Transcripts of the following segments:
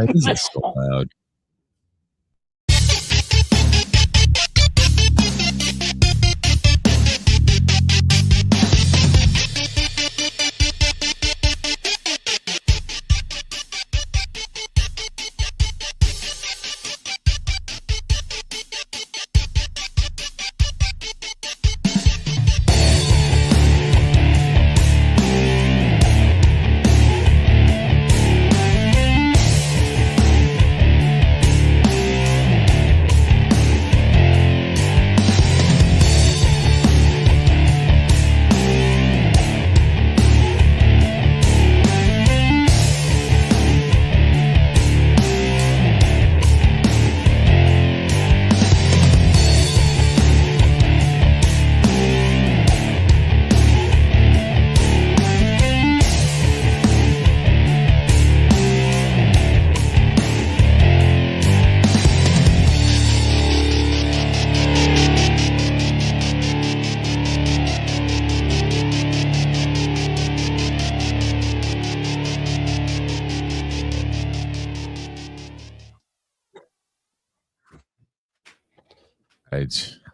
Why is it so loud?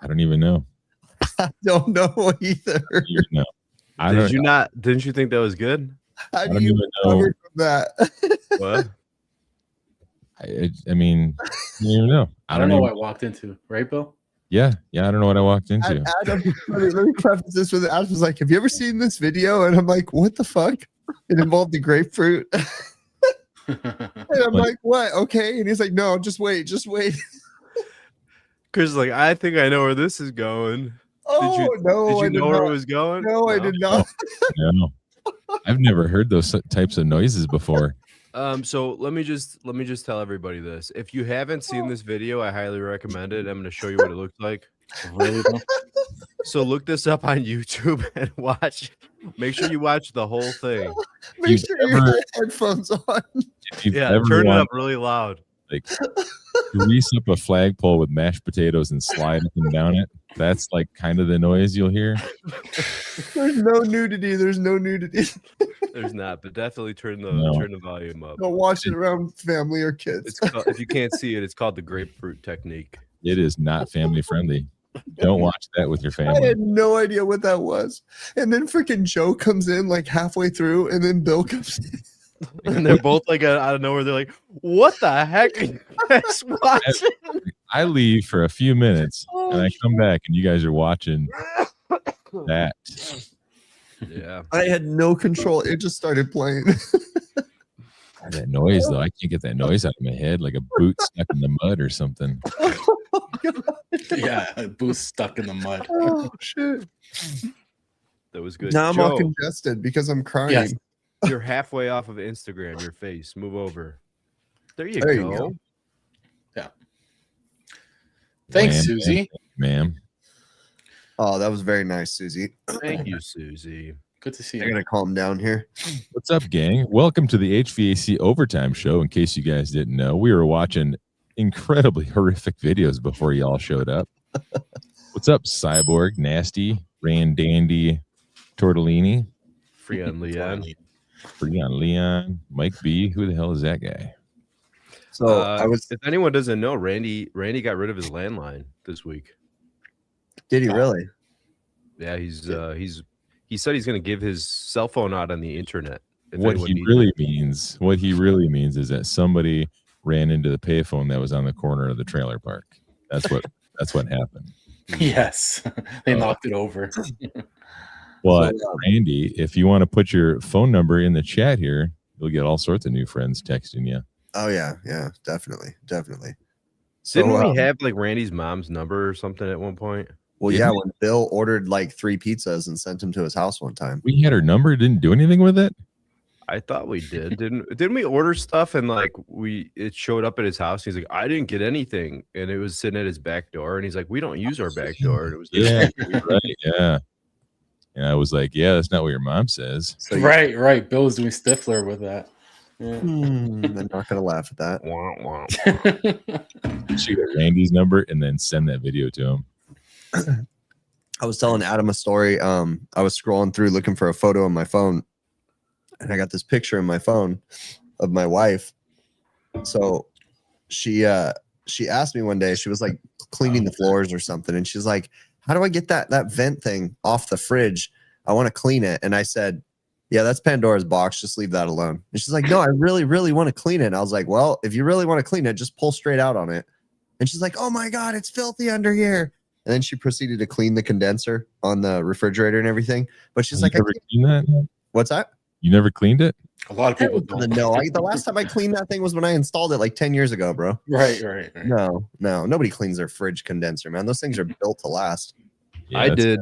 I don't even know. I don't know either. No. Didn't you think that was good? How do you recover from that? What? I mean, you even know. I don't know what I walked into, right, Bill? Yeah, I don't know what I walked into. Adam, let me preface this with Adam was like, "Have you ever seen this video?" And I'm like, "What the fuck?" It involved the grapefruit. And I'm like, "What? Okay." And he's like, "No, just wait, just wait." Chris is like, I think I know where this is going. Oh, did you know where it was going? No, I did not. No. I've never heard those types of noises before. So let me just tell everybody this. If you haven't seen this video, I highly recommend it. I'm going to show you what it looks like. Really? So look this up on YouTube and watch. Make sure you watch the whole thing. Make sure you have headphones on. Yeah, turn it up really loud. Like grease up a flagpole with mashed potatoes and slide up and down it. That's like kind of the noise you'll hear. There's no nudity. There's no nudity. There's not, but definitely turn the volume up. Don't watch it around family or kids. If you can't see it, it's called the grapefruit technique. It is not family friendly. Don't watch that with your family. I had no idea what that was. And then freaking Joe comes in like halfway through, and then Bill comes in. And they're both like out of nowhere. They're like, "What the heck are you guys watching?" I leave for a few minutes and I come back and you guys are watching that. Yeah. I had no control. It just started playing. That noise though, I can't get that noise out of my head, like a boot stuck in the mud or something. Yeah, a boot stuck in the mud. Oh shit. That was good. Now I'm Joe, all congested because I'm crying. Yes. You're halfway off of Instagram, your face. Move over. There you go. Yeah. Thanks, Susie. Ma'am. Oh, that was very nice, Susie. Thank you, Susie. Good to see I you. gotta calm down here. What's up, gang? Welcome to the HVAC Overtime show. In case you guys didn't know, we were watching incredibly horrific videos before y'all showed up. What's up, Cyborg, Nasty, Rand Dandy, Tortellini, Freon Leon, Mike B. Who the hell is that guy? So if anyone doesn't know, Randy got rid of his landline this week. Did he really? Yeah, he said he's going to give his cell phone out on the internet. What he really means is that somebody ran into the payphone that was on the corner of the trailer park. That's what happened. Yes, they knocked it over. But Randy, if you want to put your phone number in the chat here, you'll get all sorts of new friends texting you. Oh yeah, definitely. Didn't we have like Randy's mom's number or something at one point? Well, yeah, when Bill ordered like 3 pizzas and sent them to his house one time. We had her number, didn't do anything with it. I thought we did. Didn't we order stuff and like it showed up at his house? He's like, I didn't get anything, and it was sitting at his back door, and he's like, we don't use our back door. And it was right, yeah. And I was like, yeah, that's not what your mom says. So right. Bill was doing Stifler with that. Yeah. I'm not gonna laugh at that. She got Randy's number and then send that video to him. I was telling Adam a story. I was scrolling through looking for a photo on my phone, and I got this picture in my phone of my wife, So she asked me one day, she was like cleaning the floors or something, and she's like, how do I get that vent thing off the fridge? I want to clean it. And I said, yeah, that's Pandora's box. Just leave that alone. And she's like, no, I really, really want to clean it. And I was like, well, if you really want to clean it, just pull straight out on it. And she's like, oh my God, it's filthy under here. And then she proceeded to clean the condenser on the refrigerator and everything. But she's like, never cleaned that? What's that? You never cleaned it? A lot of people don't. No, the last time I cleaned that thing was when I installed it like 10 years ago, bro. Right. No, nobody cleans their fridge condenser, man. Those things are built to last. Yeah, I did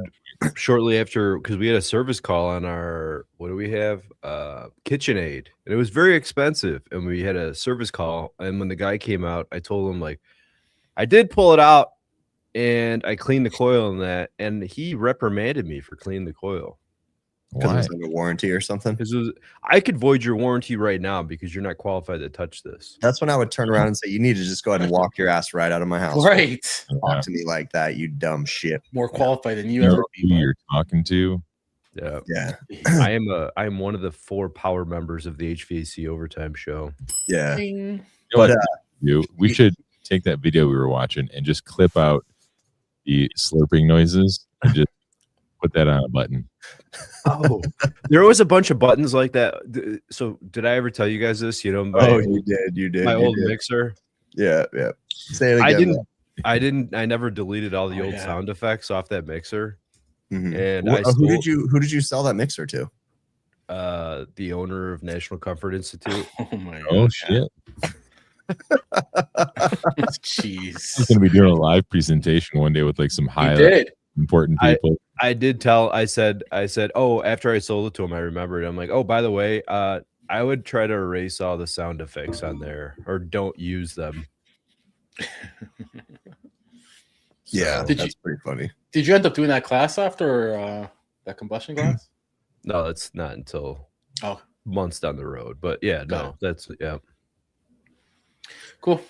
shortly after, because we had a service call on our, what do we have? KitchenAid. And it was very expensive. And we had a service call. And when the guy came out, I told him, like, I did pull it out and I cleaned the coil in that. And he reprimanded me for cleaning the coil. Because it was under warranty or something. Because I could void your warranty right now because you're not qualified to touch this. That's when I would turn around and say, you need to just go ahead and walk your ass right out of my house. Right. Talk to me like that, you dumb shit. More qualified than you You know ever who be. you're talking to. Yeah. Yeah. I am one of the 4 power members of the HVAC Overtime show. Yeah. Ding. But We should take that video we were watching and just clip out the slurping noises and just put that on a button. Oh, there was a bunch of buttons like that. So did I ever tell you guys this? You know, you did. My you old did. mixer. Yeah. Say it again. I never deleted all the old sound effects off that mixer. Mm-hmm. And who did you sell that mixer to? The owner of National Comfort Institute. Oh my God. Oh shit. Jeez. He's gonna be doing a live presentation one day with like some high important people. I did tell, I said, oh, after I sold it to him, I remembered. I'm like, oh, by the way, I would try to erase all the sound effects on there or don't use them. Yeah, Did that's pretty funny. Did you end up doing that class after that combustion class? No, it's not until months down the road. But yeah, no, that's cool.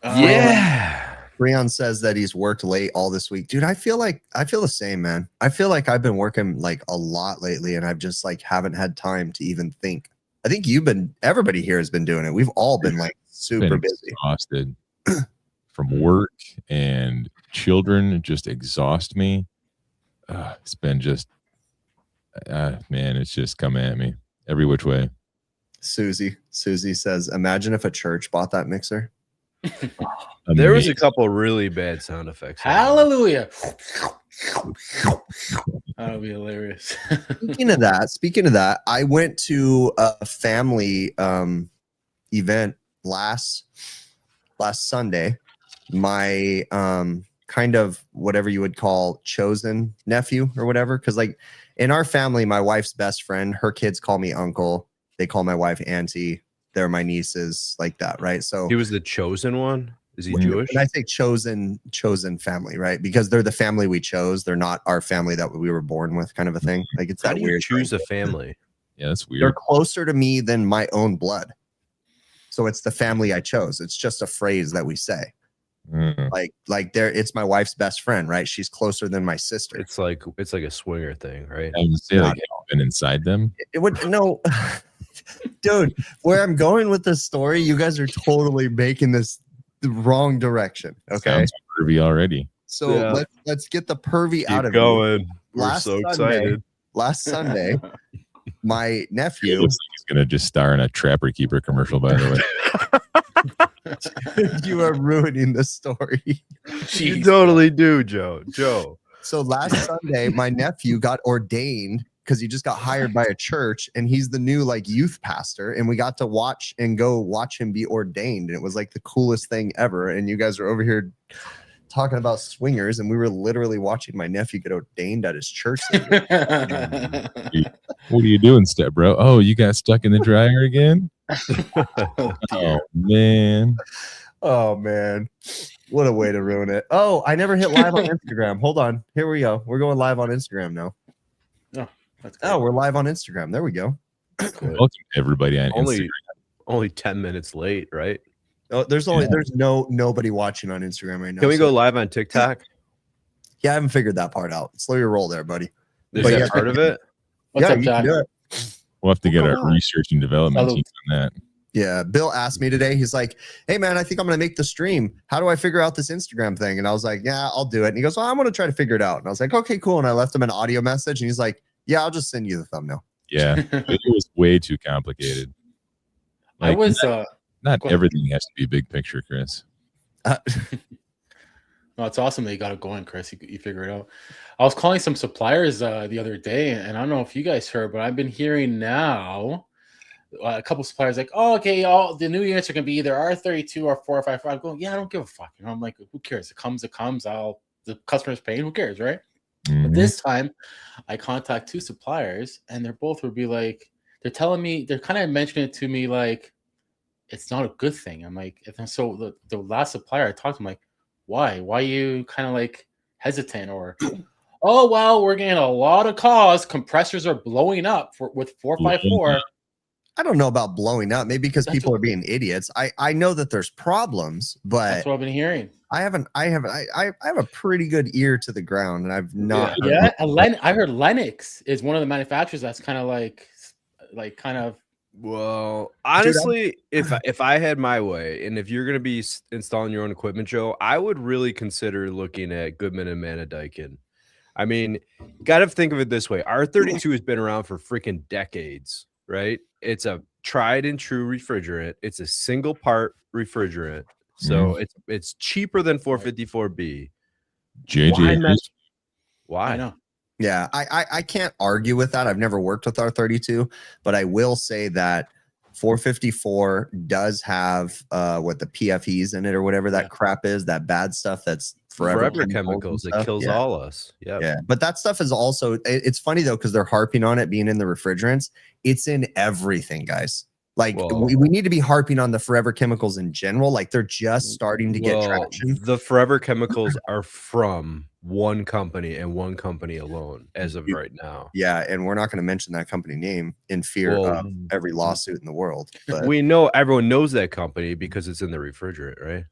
Yeah. Breon says that he's worked late all this week. Dude, I feel the same, man. I feel like I've been working like a lot lately and I've just like haven't had time to even think. I think everybody here has been doing it. We've all been like super busy. Exhausted from work and children just exhaust me. It's been just, man, it's just come at me every which way. Susie says, imagine if a church bought that mixer. There was a couple really bad sound effects. Hallelujah. That'll be hilarious. Speaking of that, I went to a family event last Sunday. My kind of whatever you would call chosen nephew or whatever, because like in our family, my wife's best friend, her kids call me uncle. They call my wife auntie. They're my nieces, like that, right? So he was the chosen one. Is he Jewish? When I say chosen family, right? Because they're the family we chose. They're not our family that we were born with, kind of a thing. Like it's How that do you weird. choose a family? Yeah, that's weird. They're closer to me than my own blood. So it's the family I chose. It's just a phrase that we say. Like it's my wife's best friend, right? She's closer than my sister. It's like a swinger thing, right? I would say like been inside them. It would no. Dude, where I'm going with this story, you guys are totally making this the wrong direction. Okay. Sounds pervy already. So let's get the pervy out of going. it. We're so excited. Last Sunday, my nephew. It looks like he's gonna just star in a Trapper Keeper commercial, by the way. You are ruining the story. You totally do, Joe. So last Sunday, my nephew got ordained because he just got hired by a church and he's the new like youth pastor. And we got to watch him be ordained. And it was like the coolest thing ever. And you guys are over here talking about swingers. And we were literally watching my nephew get ordained at his church. What are you doing, step bro? Oh, you got stuck in the dryer again? Oh, man. Oh, man. What a way to ruin it. Oh, I never hit live on Instagram. Hold on. Here we go. We're going live on Instagram now. Oh, we're live on Instagram. There we go. Welcome everybody on Instagram. Only 10 minutes late, right? Oh, there's nobody watching on Instagram right now. Can we go live on TikTok? Yeah, I haven't figured that part out. Slow your roll there, buddy. Is that part of it? Yeah, you can do it. We'll have to get our research and development team on that. Yeah, Bill asked me today. He's like, "Hey man, I think I'm gonna make the stream. How do I figure out this Instagram thing?" And I was like, "Yeah, I'll do it." And he goes, "Well, I'm gonna try to figure it out." And I was like, "Okay, cool." And I left him an audio message, and he's like, "Yeah, I'll just send you the thumbnail." Yeah, it was way too complicated. I was not everything has to be a big picture, Chris. No, it's awesome that you got it going, Chris. You figure it out. I was calling some suppliers the other day, and I don't know if you guys heard, but I've been hearing now a couple suppliers like, "Oh, okay, all the new units are gonna be either R32 or 454." I'm going, "Yeah, I don't give a fuck." You know, I'm like, "Who cares? It comes, it comes. The customer's paying. Who cares, right?" But this time, I contact 2 suppliers, and they're both would be like, they're telling me, they're kind of mentioning it to me like it's not a good thing. I'm like, and so the last supplier I talked to, I'm like, why? Why you kind of like hesitant or, oh well, we're getting a lot of calls. Compressors are blowing up with 454. I don't know about blowing up. Maybe because people are being idiots. I know that there's problems, but that's what I've been hearing. I have a pretty good ear to the ground, and I've not. Yeah, I heard Lennox is one of the manufacturers that's kind of like kind of. Well, honestly, if I had my way, and if you're going to be installing your own equipment, Joe, I would really consider looking at Goodman and Manadaikin. I mean, got to think of it this way. R32 has been around for freaking decades, right? It's a tried and true refrigerant. It's a single part refrigerant. So it's cheaper than 454B. JJ, why? I know. Yeah, I can't argue with that. I've never worked with R32, but I will say that 454 does have what the PFEs in it or whatever that crap is, that bad stuff that's forever chemicals. It kills all us. Yeah. But that stuff is also, it's funny though, because they're harping on it being in the refrigerants. It's in everything, guys. Like we need to be harping on the forever chemicals in general. Like they're just starting to get traction. The forever chemicals are from one company and one company alone as of right now. Yeah, and we're not going to mention that company name in fear of every lawsuit in the world. But we know everyone knows that company because it's in the refrigerant, right?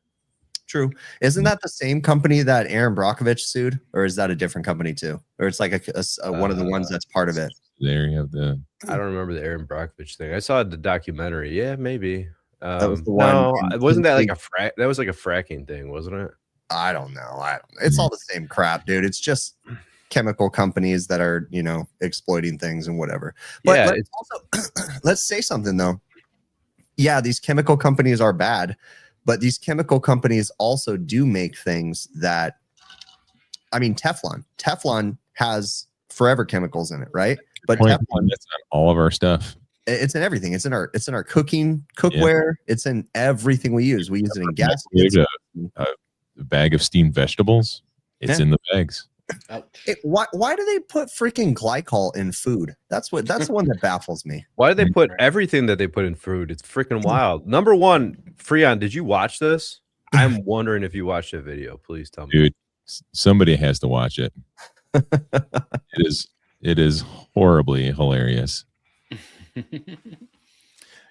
True. Isn't that the same company that Aaron Brockovich sued, or is that a different company too? Or it's like a one of the ones that's part of it? There you have the. I don't remember the Aaron Brockovich thing. I saw the documentary. Yeah, maybe. That was the one. No, wasn't that like that was like a fracking thing, wasn't it? I don't know. It's all the same crap, dude. It's just chemical companies that are, exploiting things and whatever. But yeah, let's say something though. Yeah, these chemical companies are bad, but these chemical companies also do make things that, I mean, Teflon has forever chemicals in it, right? But Teflon, that's on all of our stuff. It's in everything. It's in our cookware. It's in everything we use. We use it in gas. A bag of steamed vegetables. It's in the bags. Why do they put freaking glycol in food? That's the one that baffles me. Why do they put everything that they put in food? It's freaking wild. Number one, Freon, did you watch this? I'm wondering if you watched the video. Please tell me. Dude, somebody has to watch it. It is horribly hilarious.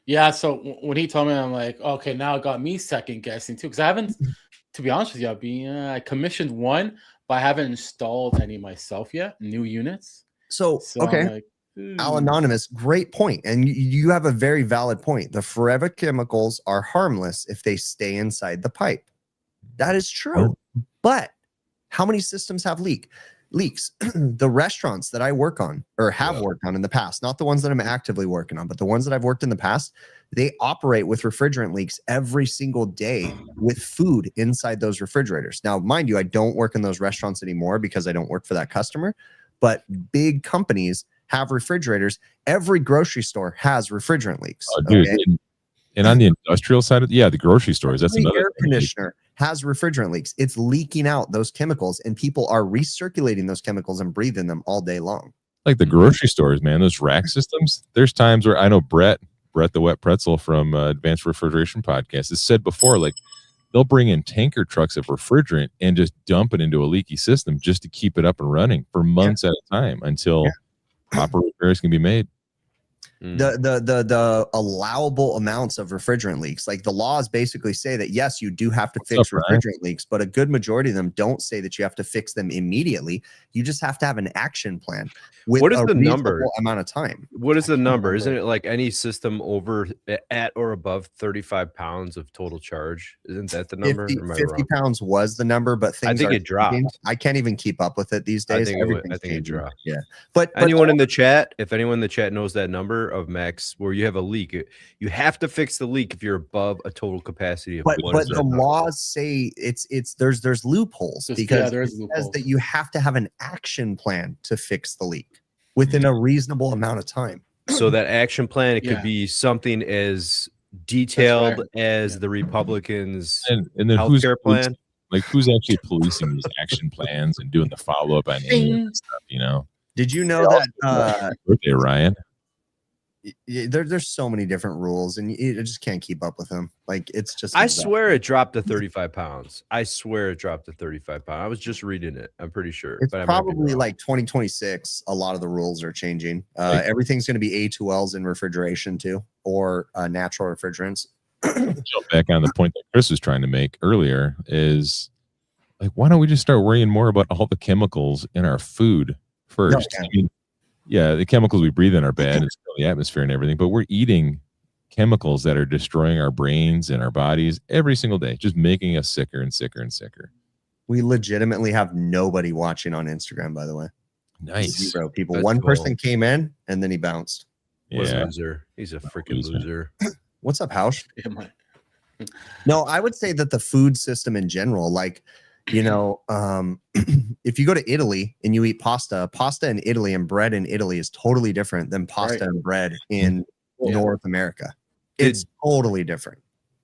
Yeah, so when he told me, I'm like, okay, now it got me second guessing too, because I haven't, to be honest with you, I commissioned one, but I haven't installed any myself yet, new units. So okay, like, Al Anonymous, great point, and you have a very valid point. The forever chemicals are harmless if they stay inside the pipe. That is true, but how many systems have leaks? The restaurants that I work on or have worked on in the past, not the ones that I'm actively working on, but the ones that I've worked in the past, they operate with refrigerant leaks every single day with food inside those refrigerators. Now, mind you, I don't work in those restaurants anymore because I don't work for that customer, but big companies have refrigerators. Every grocery store has refrigerant leaks. Dude, and on the industrial side of the grocery stores, that's another air conditioner has refrigerant leaks. It's leaking out those chemicals, and people are recirculating those chemicals and breathing them all day long. Like the grocery stores, man, those rack systems. There's times where I know Brett the Wet Pretzel from Advanced Refrigeration Podcast has said before, like they'll bring in tanker trucks of refrigerant and just dump it into a leaky system just to keep it up and running for months at a time until proper repairs can be made. the allowable amounts of refrigerant leaks. Like the laws basically say that yes, you do have to fix refrigerant leaks, but a good majority of them don't say that you have to fix them immediately. You just have to have an action plan with what is a the reasonable number amount of time. What is the number? Isn't it like any system over at or above 35 pounds of total charge? Isn't that the number? 50 pounds was the number, but things I think it dropped. I can't even keep up with it these days. I think it dropped. Yeah. But anyone in the chat, if anyone in the chat knows that number of max where you have a leak, you have to fix the leak if you're above a total capacity of but the laws say there's loopholes because it says that you have to have an action plan to fix the leak within a reasonable amount of time. So that action plan, it could be something as detailed as the Republicans' and then healthcare plan. Like who's actually policing these action plans and doing the follow up on any of this stuff? You know? Did you know that? Birthday, Ryan. There's so many different rules, and you just can't keep up with them. Like it's just. I swear it dropped to 35 pounds. I swear it dropped to 35 pounds. I was just reading it. I'm pretty sure. It's probably like 2026. A lot of the rules are changing. Everything's going to be A2Ls in refrigeration too, or natural refrigerants. Jump back on the point that Chris was trying to make earlier is like, why don't we just start worrying more about all the chemicals in our food first? I mean, yeah, the chemicals we breathe in are bad. It's the atmosphere and everything, but we're eating chemicals that are destroying our brains and our bodies every single day, just making us sicker and sicker and sicker. We legitimately have nobody watching on Instagram, by the way. Nice. 0 people. One person came in and then he bounced. Yeah. He's a freaking loser. What's up, House? No, I would say that the food system in general, like, you know, if you go to Italy and you eat pasta in Italy and bread in Italy is totally different than pasta and bread in North America. It's totally different.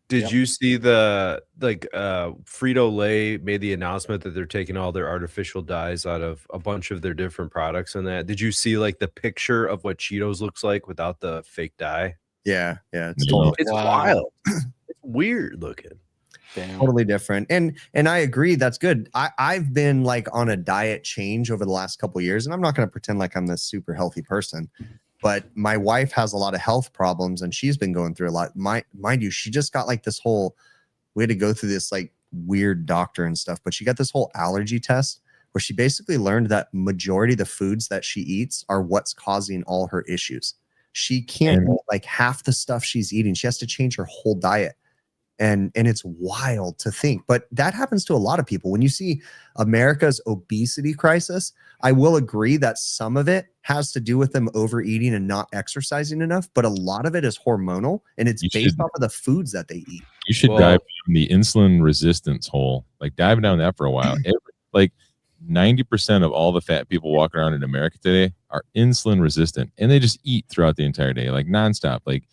Did you see the Frito-Lay made the announcement that they're taking all their artificial dyes out of a bunch of their different products and that? Did you see like the picture of what Cheetos looks like without the fake dye? Yeah. It's wild. It's weird looking. Damn. Totally different. And I agree, that's good. I've been like on a diet change over the last couple of years, and I'm not going to pretend like I'm this super healthy person, but my wife has a lot of health problems and she's been going through a lot. Mind you, she just got like this whole, we had to go through this like weird doctor and stuff, but she got this whole allergy test where she basically learned that majority of the foods that she eats are what's causing all her issues. She can't eat like half the stuff she's eating. She has to change her whole diet. And it's wild to think, but that happens to a lot of people. When you see America's obesity crisis, I will agree that some of it has to do with them overeating and not exercising enough, but a lot of it is hormonal and it's based off of the foods that they eat. You should dive down the insulin resistance hole, like dive down that for a while. Like 90% of all the fat people walking around in America today are insulin resistant and they just eat throughout the entire day, like nonstop. Like,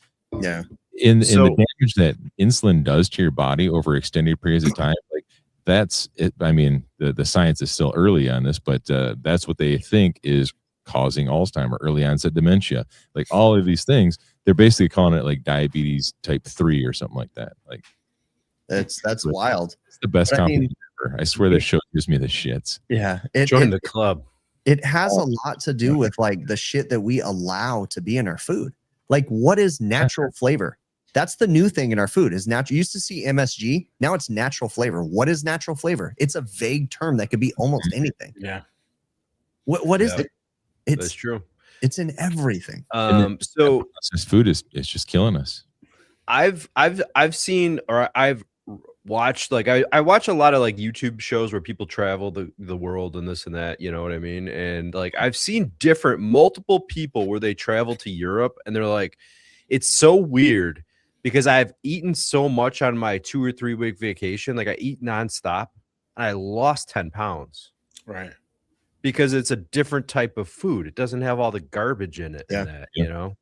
yeah. In the damage that insulin does to your body over extended periods of time, like that's it. I mean, the science is still early on this, but that's what they think is causing Alzheimer's, early onset dementia, like all of these things. They're basically calling it like diabetes type 3 or something like that. Like that's wild. It's the best compliment ever. I swear this show gives me the shits. Yeah, join the club. It has a lot to do with like the shit that we allow to be in our food. Like, what is natural flavor? That's the new thing in our food is natural. You used to see MSG. Now it's natural flavor. What is natural flavor? It's a vague term that could be almost anything. Yeah. What is it? That's true. It's in everything. So processed food is just killing us. I've seen, or I've watched, like I watch a lot of like YouTube shows where people travel the world and this and that, you know what I mean? And like I've seen multiple people where they travel to Europe and they're like, it's so weird because I've eaten so much on my 2 or 3 week vacation. Like I eat nonstop and I lost 10 pounds. Right. Because it's a different type of food. It doesn't have all the garbage in it. You know?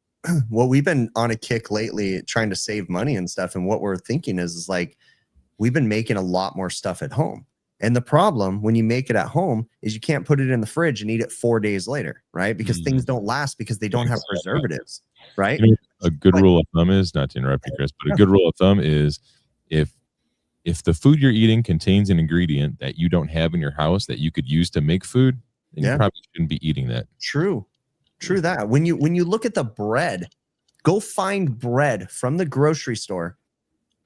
Well, we've been on a kick lately trying to save money and stuff. And what we're thinking is like, we've been making a lot more stuff at home. And the problem when you make it at home is you can't put it in the fridge and eat it 4 days later, right? Because things don't last because they don't have preservatives, right? A good rule of thumb is, not to interrupt you, Chris, but a good rule of thumb is if the food you're eating contains an ingredient that you don't have in your house that you could use to make food, then you probably shouldn't be eating that. True that. When you look at the bread Go find bread from the grocery store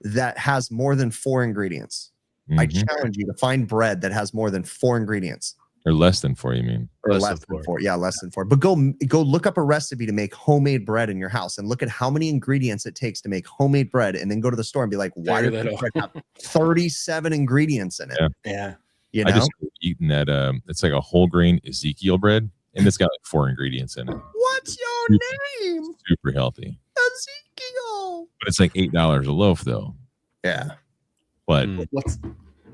that has more than 4 ingredients. I challenge you to find bread that has more than 4 ingredients. Or less than 4, you mean? Or less than 4. Yeah, less than 4. But go look up a recipe to make homemade bread in your house and look at how many ingredients it takes to make homemade bread, and then go to the store and be like, why does this bread have 37 ingredients in it? Yeah. You know? I just eaten that it's like a whole grain Ezekiel bread, and it's got like 4 ingredients in it. What's your name? Super healthy. Ezekiel. But it's like $8 a loaf though. Yeah. But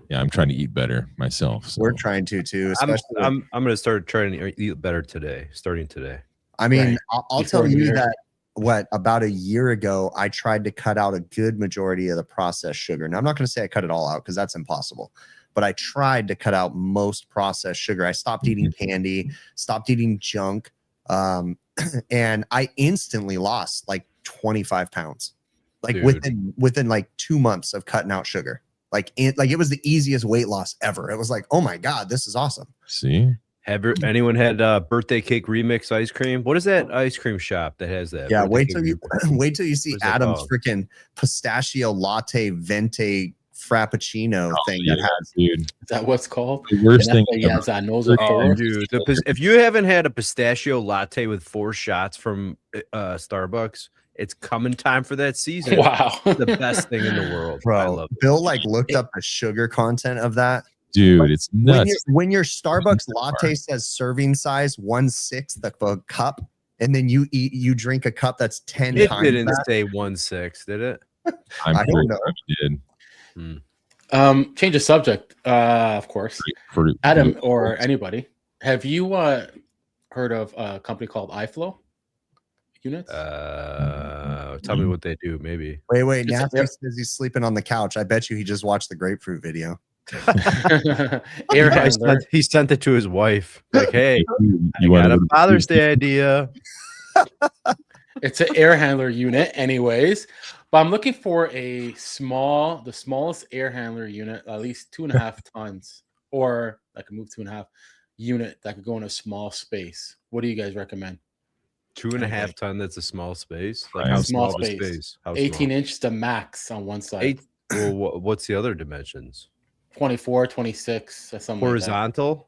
yeah, I'm trying to eat better myself. So. We're trying to too. I'm gonna start trying to eat better today, starting today. I mean, I'll tell you that about a year ago, I tried to cut out a good majority of the processed sugar. Now, I'm not going to say I cut it all out because that's impossible, but I tried to cut out most processed sugar. I stopped eating candy, stopped eating junk, and I instantly lost like 25 pounds, like within like 2 months of cutting out sugar. Like it was the easiest weight loss ever. It was like, oh my God, this is awesome. See? Have anyone had birthday cake remix ice cream? What is that ice cream shop that has that? Yeah, wait till you see Adam's freaking pistachio latte venti frappuccino thing that has. Dude, is that what's called? The worst thing. Yes, I know. Dude, if you haven't had a pistachio latte with 4 shots from Starbucks, it's coming time for that season. Wow, the best thing in the world, bro. I love it. Bill looked up the sugar content of that. Dude, it's nuts. When your Starbucks latte says serving size 1/6 of a cup, and then you drink a cup that's 10 it times. It didn't say 1/6, did it? I don't know. It did. Change the subject. Of course, Adam or anybody. Have you heard of a company called iFlow units? Tell me what they do. Maybe. Wait. Nathan says he's sleeping on the couch. I bet you he just watched the grapefruit video. Air handler. He sent it to his wife. Like, hey, you got a Father's Day idea. It's an air handler unit, anyways. But I'm looking for the smallest air handler unit, at least 2.5 tons, or I can move 2.5 unit that could go in a small space. What do you guys recommend? 2.5 ton. That's a small space. Like how small space? How 18 inches to max on one side. Well, what's the other dimensions? 24, 26, or something. Horizontal? Like that.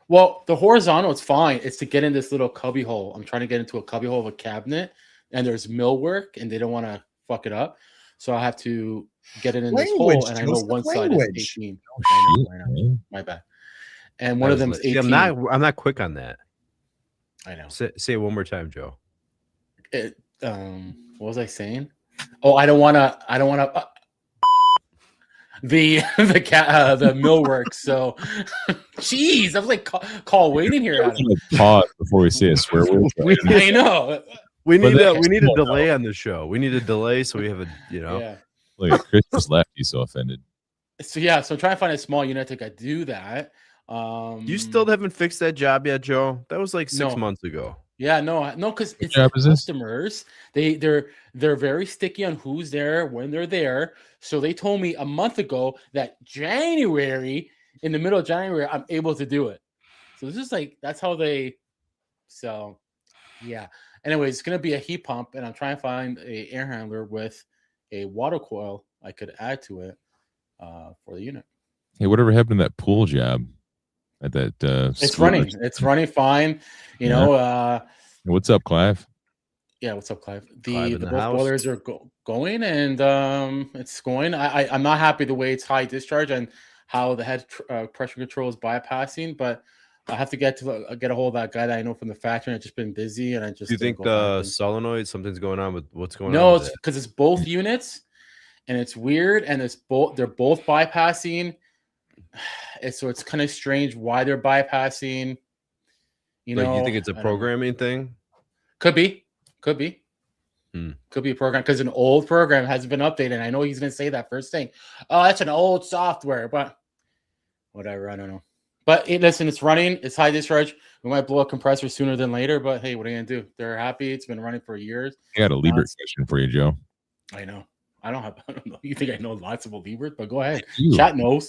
Well, the horizontal, it's fine. It's to get in this little cubby hole. I'm trying to get into a cubby hole of a cabinet, and there's millwork, and they don't want to fuck it up. So I have to get it in this hole, and I know one side is 18. I know. My bad. And one of them is 18. I'm not quick on that. I know. Say it one more time, Joe. What was I saying? Oh, I don't want to. The millwork. So, jeez, I was like, call waiting here. Pause before we say a swear word. I know. We need a delay on the show. We need a delay so we have a Yeah. Look, Chris just left. He's so offended. So I'm trying to find a small unit that could do that. You still haven't fixed that job yet, Joe? That was like 6 months ago. Yeah, no, because it's customers. They're very sticky on who's there when they're there. So they told me a month ago that January, in the middle of January, I'm able to do it. So this is like that's how they. So, yeah. Anyways, it's gonna be a heat pump, and I'm trying to find a air handler with a water coil I could add to it for the unit. Hey, whatever happened to that pool job? At that it's running fine. You know. What's up, Clive? Yeah, what's up, Clive? The both boilers are going, and it's going. I'm not happy the way it's high discharge and how the head pressure control is bypassing, but I have to get a hold of that guy that I know from the factory. I've just been busy, and I just. Do you think the solenoid, something's going on with what's going on? No, it's because it's both units, and it's weird, and they're both bypassing. So it's kind of strange why they're bypassing. You know, you think it's a programming thing? Could be. Could be a program because an old program hasn't been updated. I know he's going to say that first thing. Oh, that's an old software, but whatever. I don't know. But listen, it's running. It's high discharge. We might blow a compressor sooner than later, but hey, what are you going to do? They're happy. It's been running for years. I got a Liebert question for you, Joe. I know. I don't know. You think I know lots of Liebert, but go ahead. Chat knows.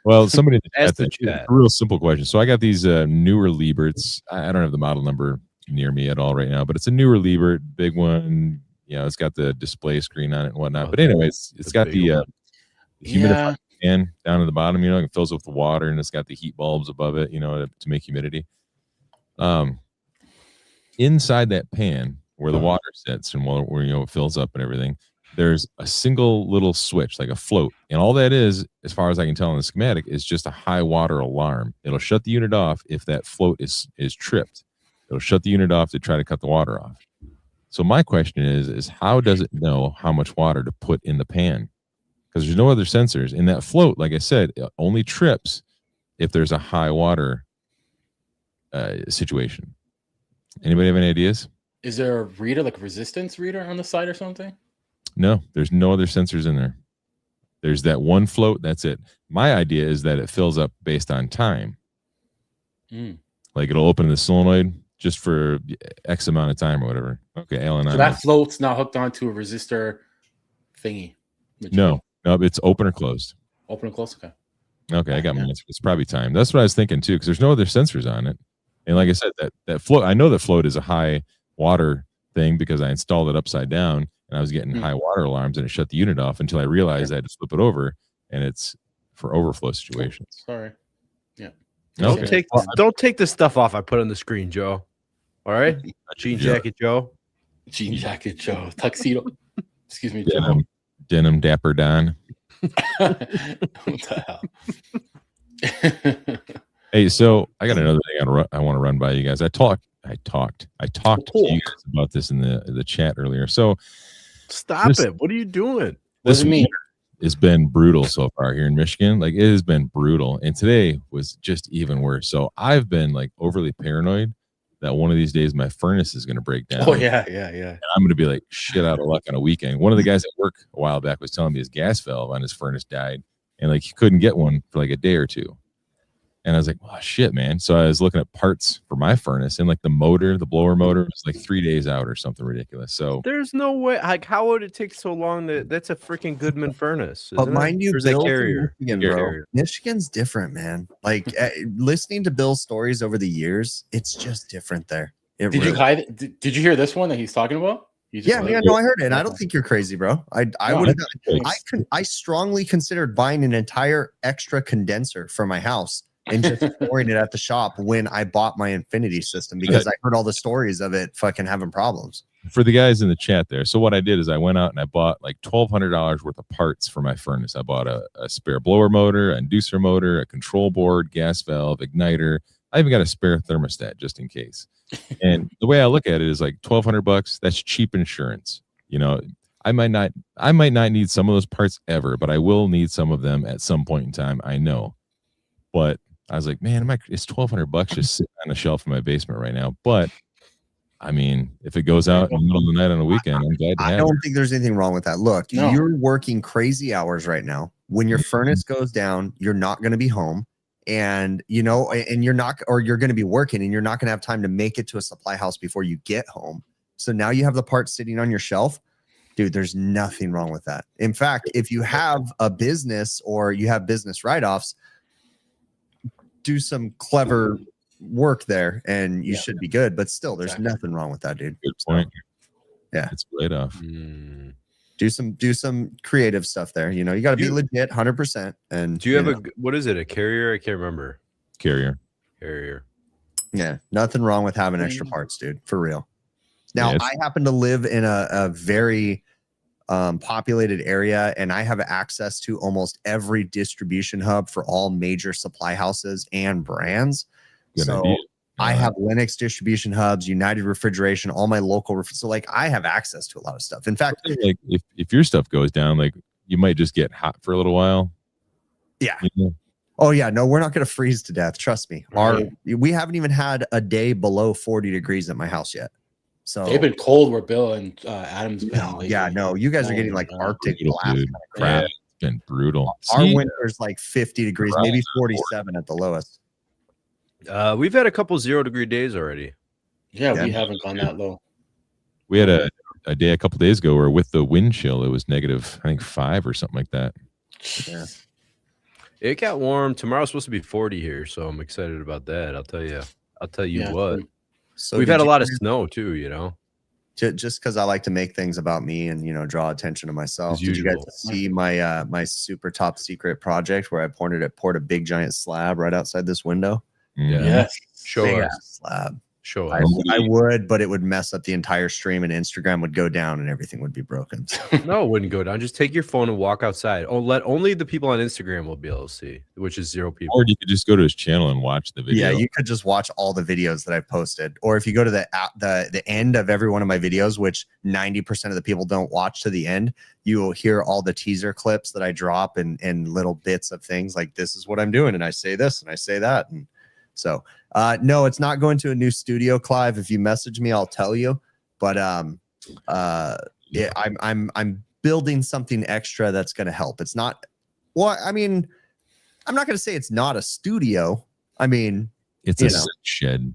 Well, somebody asked a real simple question. So I got these newer Lieberts. I don't have the model number near me at all right now, but it's a newer Liebert, big one. It's got the display screen on it and whatnot. But anyways, it's got the humidifier fan down at the bottom. It fills with the water, and it's got the heat bulbs above it. To make humidity. Inside that pan where the water sits and where it fills up and everything, there's a single little switch, like a float, and all that is, as far as I can tell in the schematic, is just a high water alarm. It'll shut the unit off if that float is tripped. It'll shut the unit off to try to cut the water off. So my question is how does it know how much water to put in the pan? Because there's no other sensors. In that float, like I said, it only trips if there's a high water situation. Anybody have any ideas? Is there a reader, like a resistance reader on the side or something? No, there's no other sensors in there. There's that one float. That's it. My idea is that it fills up based on time. Like it'll open the solenoid just for X amount of time or whatever. Okay, Alan. So that float's not hooked onto a resistor thingy. No, it's open or closed. Open and closed. Okay, I got my answer. It's probably time. That's what I was thinking too, because there's no other sensors on it. And like I said, that float, I know the float is a high water thing because I installed it upside down and I was getting high water alarms and it shut the unit off until I realized I had to flip it over, and it's for overflow situations. Sorry. Yeah. Okay. Don't take the stuff off I put on the screen, Joe. All right? Jean jacket, Joe. Jean jacket, Joe. Tuxedo. Excuse me, Denim Dapper Don. What the hell? Hey, so I got another thing I want to run by you guys. I talked to you guys about this in the chat earlier. So stop it. What are you doing? What does it mean? It's been brutal so far here in Michigan. Like, it has been brutal. And today was just even worse. So I've been like overly paranoid that one of these days my furnace is going to break down. Oh, yeah. And I'm going to be like shit out of luck on a weekend. One of the guys at work a while back was telling me his gas valve on his furnace died, and like he couldn't get one for like a day or two. And I was like, oh, shit, man. So I was looking at parts for my furnace, and like the blower motor was like 3 days out or something ridiculous. So there's no way. Like, how would it take so long? That's a freaking Goodman furnace. But mind you, Bill, Carrier. Michigan's different, man. Like listening to Bill's stories over the years, it's just different there. Did you hear this one that he's talking about? No, I heard it. I don't think you're crazy, bro. I strongly considered buying an entire extra condenser for my house and just storing it at the shop when I bought my Infinity system, because I heard all the stories of it fucking having problems. For the guys in the chat there, so what I did is I went out and I bought like $1,200 worth of parts for my furnace. I bought a spare blower motor, an inducer motor, a control board, gas valve, igniter. I even got a spare thermostat just in case. And the way I look at it is like $1,200. That's cheap insurance. I might not need some of those parts ever, but I will need some of them at some point in time. I know, but I was like, man, it's $1,200 just sitting on a shelf in my basement right now. But I mean, if it goes out in the middle of the night on a weekend, I'm glad to have it. I don't think there's anything wrong with that. Look, you're working crazy hours right now. When your furnace goes down, you're not going to be home. And you're going to be working, and you're not going to have time to make it to a supply house before you get home. So now you have the parts sitting on your shelf. Dude, there's nothing wrong with that. In fact, if you have a business or you have business write-offs, do some clever work there and you should be good. But still, there's nothing wrong with that, dude. Good point. Yeah. It's right off. Do some creative stuff there. You got to be legit 100%. And do you have what is it? A carrier? I can't remember. Carrier. Yeah. Nothing wrong with having extra parts, dude. For real. Now, I happen to live in a very populated area, and I have access to almost every distribution hub for all major supply houses and brands. I have Linux distribution hubs, United Refrigeration, all my local so like I have access to a lot of stuff. In fact, like if your stuff goes down, like you might just get hot for a little while. Yeah. Oh yeah, no, we're not going to freeze to death. Trust me. We haven't even had a day below 40 degrees at my house yet. So they've been cold where Bill and Adam's been. You guys are getting like Arctic blast kind of crap. Yeah, it's been brutal. Our winter's like 50 degrees, maybe 47 at the lowest. We've had a couple 0-degree days already. Yeah, we haven't gone that low. We had a day a couple days ago where with the wind chill, it was negative, I think 5 or something like that. Yeah. It got warm. Tomorrow's supposed to be 40 here, so I'm excited about that. I'll tell you what. So We've had a lot of snow too, you know. Just because I like to make things about me and, you know, draw attention to myself. Did you guys see my my super top secret project where I poured a big giant slab right outside this window? Yeah. Yes. Show Big us. ass slab. Show I us. would, but it would mess up the entire stream and Instagram would go down and everything would be broken. So. No, it wouldn't go down. Just take your phone and walk outside. Oh, only the people on Instagram will be able to see, which is 0 people. Or you could just go to his channel and watch the video. Yeah, you could just watch all the videos that I've posted. Or if you go to the end of every one of my videos, which 90% of the people don't watch to the end, you will hear all the teaser clips that I drop and little bits of things like this is what I'm doing. And I say this and I say that. And so no, it's not going to a new studio, Clive. If you message me, I'll tell you. But yeah, I'm building something extra that's going to help. It's not. Well, I mean, I'm not going to say it's not a studio. I mean, it's a shed.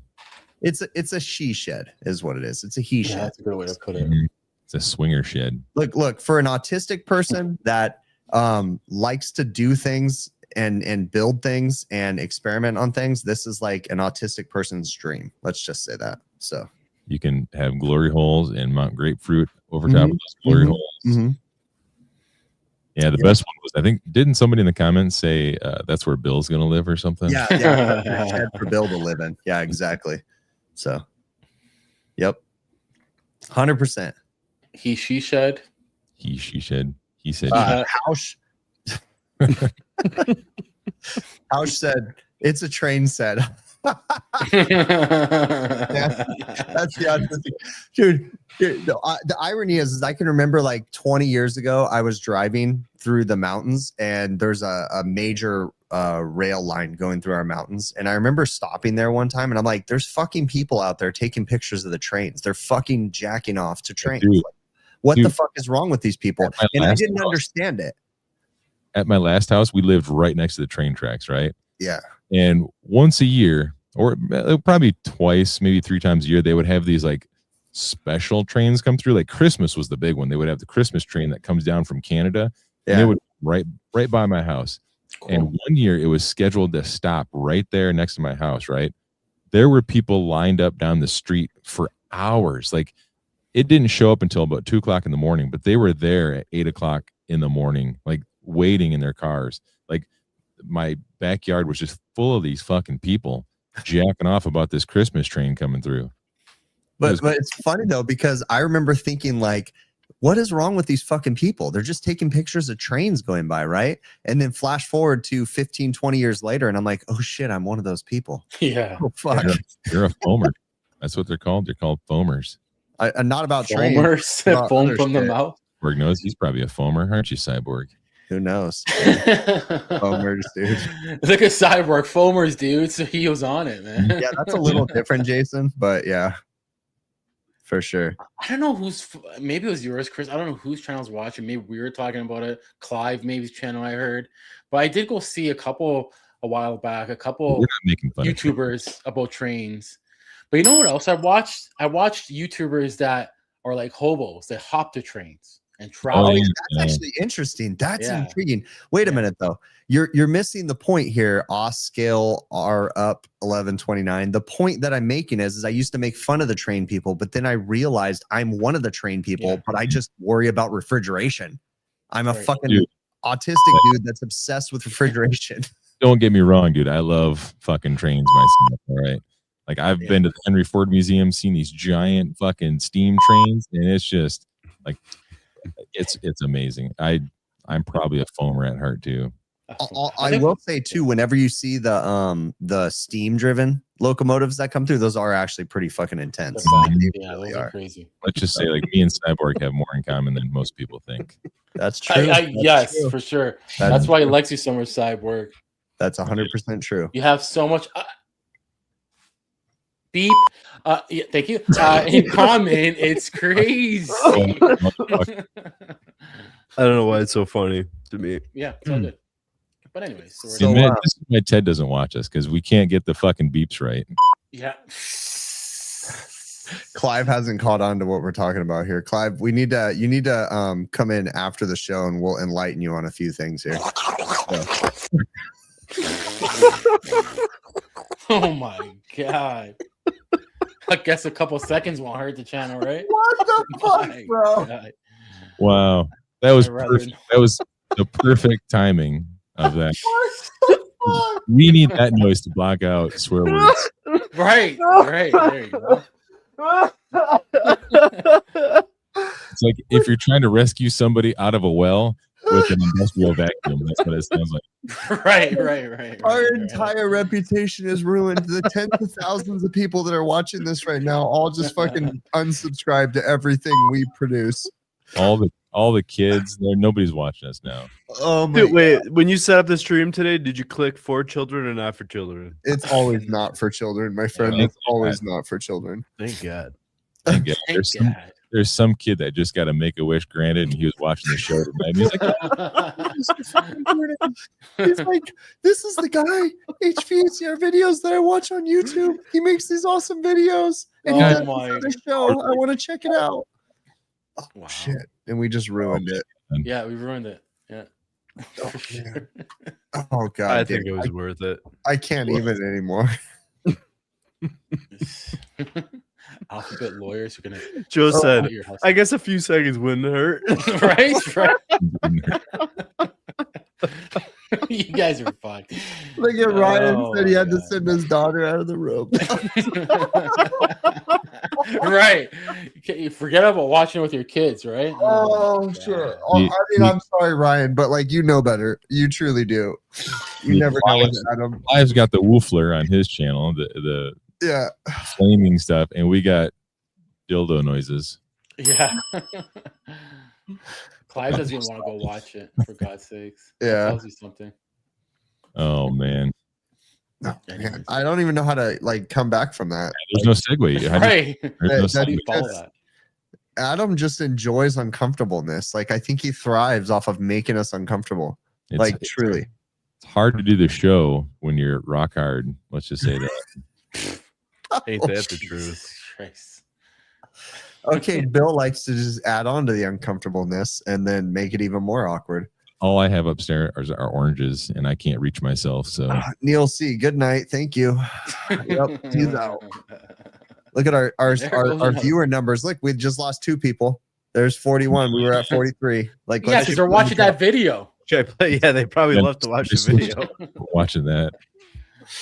It's a she shed, is what it is. It's a he shed. That's a good way to put it. Mm-hmm. It's a swinger shed. Look for an autistic person that likes to do things and build things and experiment on things. This is like an autistic person's dream. Let's just say that. So you can have glory holes and mount grapefruit over top of those glory holes. Yeah, the best one was, I think, didn't somebody in the comments say that's where Bill's going to live or something? Yeah, shed for Bill to live in. Yeah, exactly. So, yep, 100%. He, she shed. He, she shed. He said. House. House said it's a train set. That's the autistic dude. The irony is I can remember like 20 years ago, I was driving through the mountains and there's a major rail line going through our mountains. And I remember stopping there one time and I'm like, there's fucking people out there taking pictures of the trains. They're fucking jacking off to trains. Like, what the fuck is wrong with these people? And I didn't understand it. At my last house, we lived right next to the train tracks, right? Yeah. And once a year, or probably twice, maybe 3 times a year, they would have these like special trains come through. Like Christmas was the big one. They would have the Christmas train that comes down from Canada. And they would right by my house. Cool. And one year it was scheduled to stop right there next to my house, right? There were people lined up down the street for hours. Like it didn't show up until about 2 o'clock in the morning, but they were there at 8 o'clock in the morning, like waiting in their cars. Like my backyard was just full of these fucking people jacking off about this Christmas train coming through. But it's funny though, because I remember thinking like, what is wrong with these fucking people? They're just taking pictures of trains going by, right? And then flash forward to 15, 20 years later, and I'm like, oh shit, I'm one of those people. Yeah. Oh, fuck. You're a foamer. That's what they're called. They're called foamers. I'm not about foamers. Trains. Foam from the mouth. Cyborg knows he's probably a foamer, aren't you, Cyborg? Who knows? Foamers, dude. Look at Cyborg. Foamers, dude. So he was on it, man. Yeah, that's a little different, Jason. But yeah, for sure. I don't know maybe it was yours, Chris. I don't know whose channel's watching. Maybe we were talking about it. Clive, maybe his channel I heard. But I did go see a while back, a couple YouTubers about trains. But you know what else I watched? I watched YouTubers that are like hobos. They hop the trains and travel. Oh, that's actually interesting. That's intriguing. Wait a minute though. You're missing the point here. Scale R up 1129. The point that I'm making is I used to make fun of the train people, but then I realized I'm one of the train people, but I just worry about refrigeration. I'm a fucking autistic dude that's obsessed with refrigeration. Don't get me wrong, dude. I love fucking trains myself. All right. Like I've been to the Henry Ford Museum, seen these giant fucking steam trains, and it's just like it's amazing. I'm probably a foamer at heart too. I will say too, whenever you see the steam driven locomotives that come through, those are actually pretty fucking intense. Yeah, those are crazy. Let's just say like me and Cyborg have more in common than most people think. That's true. Yes, true. For sure. That's why he likes you so much, Cyborg. That's 100% true. You have so much beep. Yeah, thank you. In comment, it's crazy. I don't know why it's so funny to me. Yeah, it's all good. But anyways, so my Ted doesn't watch us because we can't get the fucking beeps right. Yeah. Clive hasn't caught on to what we're talking about here. Clive, you need to come in after the show and we'll enlighten you on a few things here. Oh my god. I guess a couple seconds won't hurt the channel, right? What the fuck, My bro? God. Wow, that was I'd rather perfect. That was the perfect timing of that. What the fuck? We need that noise to block out swear words. Right. There you go. It's like if you're trying to rescue somebody out of a well with an industrial vacuum. That's what it sounds like. Right. Our entire reputation is ruined. The tens of thousands of people that are watching this right now all just fucking unsubscribe to everything we produce. All the kids there, nobody's watching us now. Oh my Dude, wait, when you set up the stream today, did you click for children or not for children? It's always not for children, my friend. Thank It's always not for children. Thank God. Thank God. Thank God. There's some kid that just got a Make-A-Wish granted, and he was watching the show tonight. And he's like, He's like, this is the guy, HVACR videos that I watch on YouTube. He makes these awesome videos. And he Oh does this my other show. I want to check it out. Oh, Wow. shit. And we just ruined it. Yeah, we ruined it. Yeah. Oh, For sure. Oh, God. I think dude. it was worth it. I can't even anymore. Alphabet lawyers are gonna Joe said, at your house. I guess a few seconds wouldn't hurt. right. You guys are fucked. Look at Ryan Oh, said he had to God. send his daughter out of the room. Right. You forget about watching it with your kids, right? Oh, God. shit. Oh, I mean, I'm sorry, Ryan, but like, you know better. You truly do. You never know with Adam. Clive's got the woofler on his channel, the Yeah. flaming stuff, and we got dildo noises. Yeah. Clive doesn't even want to go watch it, for God's sakes. Yeah. Tells you something. Oh man, No, man, I don't even know how to like come back from that. there's no segue. Right. There's no That- How segue. do you follow Yes. that? Adam just enjoys uncomfortableness. Like I think he thrives off of making us uncomfortable. It's, Like it's truly. hard to do the show when you're rock hard. Let's just say that. Ain't that the truth? Christ. Okay, Bill likes to just add on to the uncomfortableness and then make it even more awkward. All I have upstairs are oranges, and I can't reach myself. So Neil C, good night. Thank you. Yep, he's out. Look at our There goes another. viewer numbers. Look, we just lost 2 people. There's 41. We were at 43. Like, Yeah, let's because just they're watching that video. Should I play? Yeah, they probably Yeah, love to watch the just- video. watching that.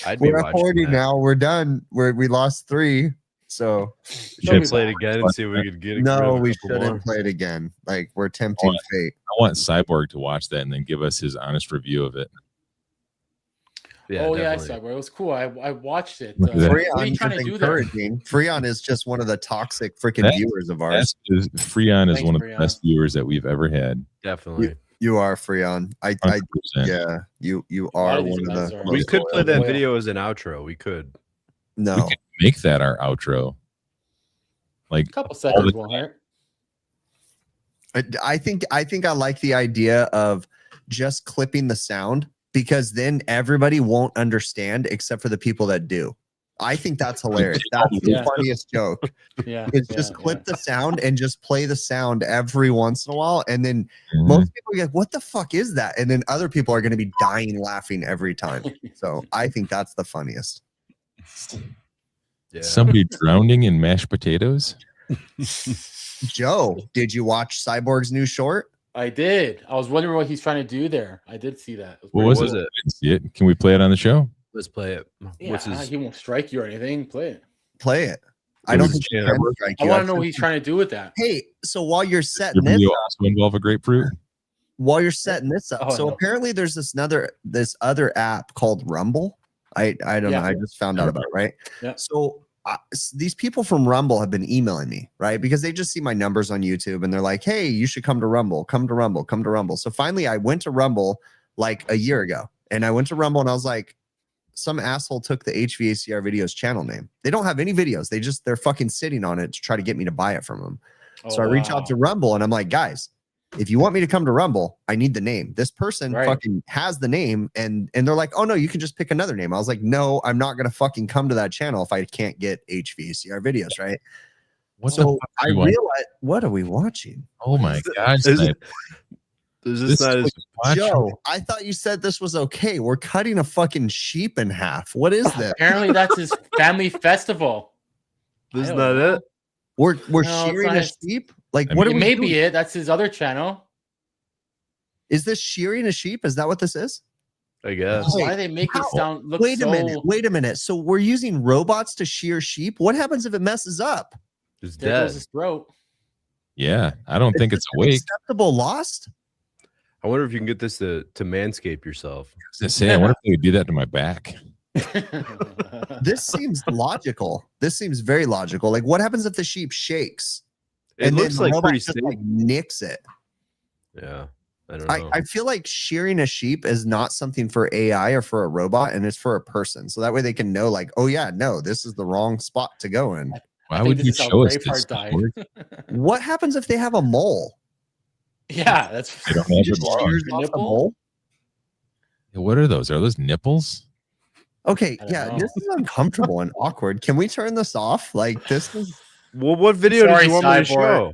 I'd be We're at watching 40 that. now. We're done. We lost 3. So Should I play it again and see if we could get it? no, we shouldn't play it again. Like we're tempting fate. I want Cyborg to watch that and then give us his honest review of it. Yeah, Oh yeah, I definitely. saw it. It was cool. I watched it. Look at that. What are you Freon trying is to do there? encouraging. Freon is just one of the toxic freaking That's- viewers of ours. Freon is Thanks, one of the Freon. best viewers that we've ever had. Definitely. You are Freon. I 100%. yeah. You lot are of these one of guys the. are- We most could play loyal. that Loyal. video as an outro. We could. No. We could make that our outro. Like A couple seconds won't hurt. I think I like the idea of just clipping the sound because then everybody won't understand except for the people that do. I think that's hilarious. That's the Yeah. funniest joke. Yeah. Is just clip the sound and just play the sound every once in a while. And then mhm. most people get, what the fuck is that? And then other people are going to be dying laughing every time. So I think that's the funniest. Yeah. somebody drowning in mashed potatoes. Joe, did you watch Cyborg's new short? I did. I was wondering what he's trying to do there. I did see that. What pretty was was it? it? I didn't see it. Can we play it on the show? Let's play it. Yeah, What's his? he won't strike you or anything. Play it. Play it. I It don't was think a he channel. can strike I you. want to know what he's trying to do with that. Hey, so while you're Your setting this video up, also involve a grapefruit. Oh, so no. apparently there's this other app called Rumble. I don't know. Yeah. I just found out about it, right? Yeah. So these people from Rumble have been emailing me, right? Because they just see my numbers on YouTube and they're like, "Hey, you should come to Rumble. Come to Rumble. Come to Rumble." So finally, I went to Rumble like a year ago, and I went to Rumble and I was like, some asshole took the HVACR Videos channel name. They don't have any videos. They're fucking sitting on it to try to get me to buy it from them. So I reach out to Rumble and I'm like, guys, if you want me to come to Rumble, I need the name. This person Right. fucking has the name, and they're like, oh no, you can just pick another name. I was like, no, I'm not gonna fucking come to that channel if I can't get HVACR Videos, right? What the So fuck I are you watching? realized, what are we watching? Oh my gosh. Is Snipe. it- Is This this not is as what you're watching? Joe, I thought you said this was okay. We're cutting a fucking sheep in half. What is this? Apparently, that's his family festival. This is don't not know. it. We're No, it's shearing a not. sheep. Like, I what mean, are It we may doing? be it. That's his other channel. Is this shearing a sheep? Is that what this is? I guess. Wait, Why do they make it how- sound look Wait so? a minute. So we're using robots to shear sheep. What happens if it messes up? It's There dead. goes his throat. Yeah, I don't think it's awake. Acceptable lost? I wonder if you can get this to manscape yourself. I was gonna say, I wonder if they would do that to my back. This seems logical. This seems very logical. Like, what happens if the sheep shakes? It looks the like robot pretty just, stable. like, nicks it. Yeah, I don't know. I feel like shearing a sheep is not something for AI or for a robot, and it's for a person. So that way they can know, like, oh yeah, no, this is the wrong spot to go in. Why think would this you is how show us Braveheart this? died. Cyborg? What happens if they have a mole? Yeah, that's They don't You have just it long. shears Your off the nipple? mole? What are those? Are those nipples? Okay, I don't yeah, know. this is uncomfortable and awkward. Can we turn this off? Like, this is Well, what video did Sorry, you want me to Cyborg. show?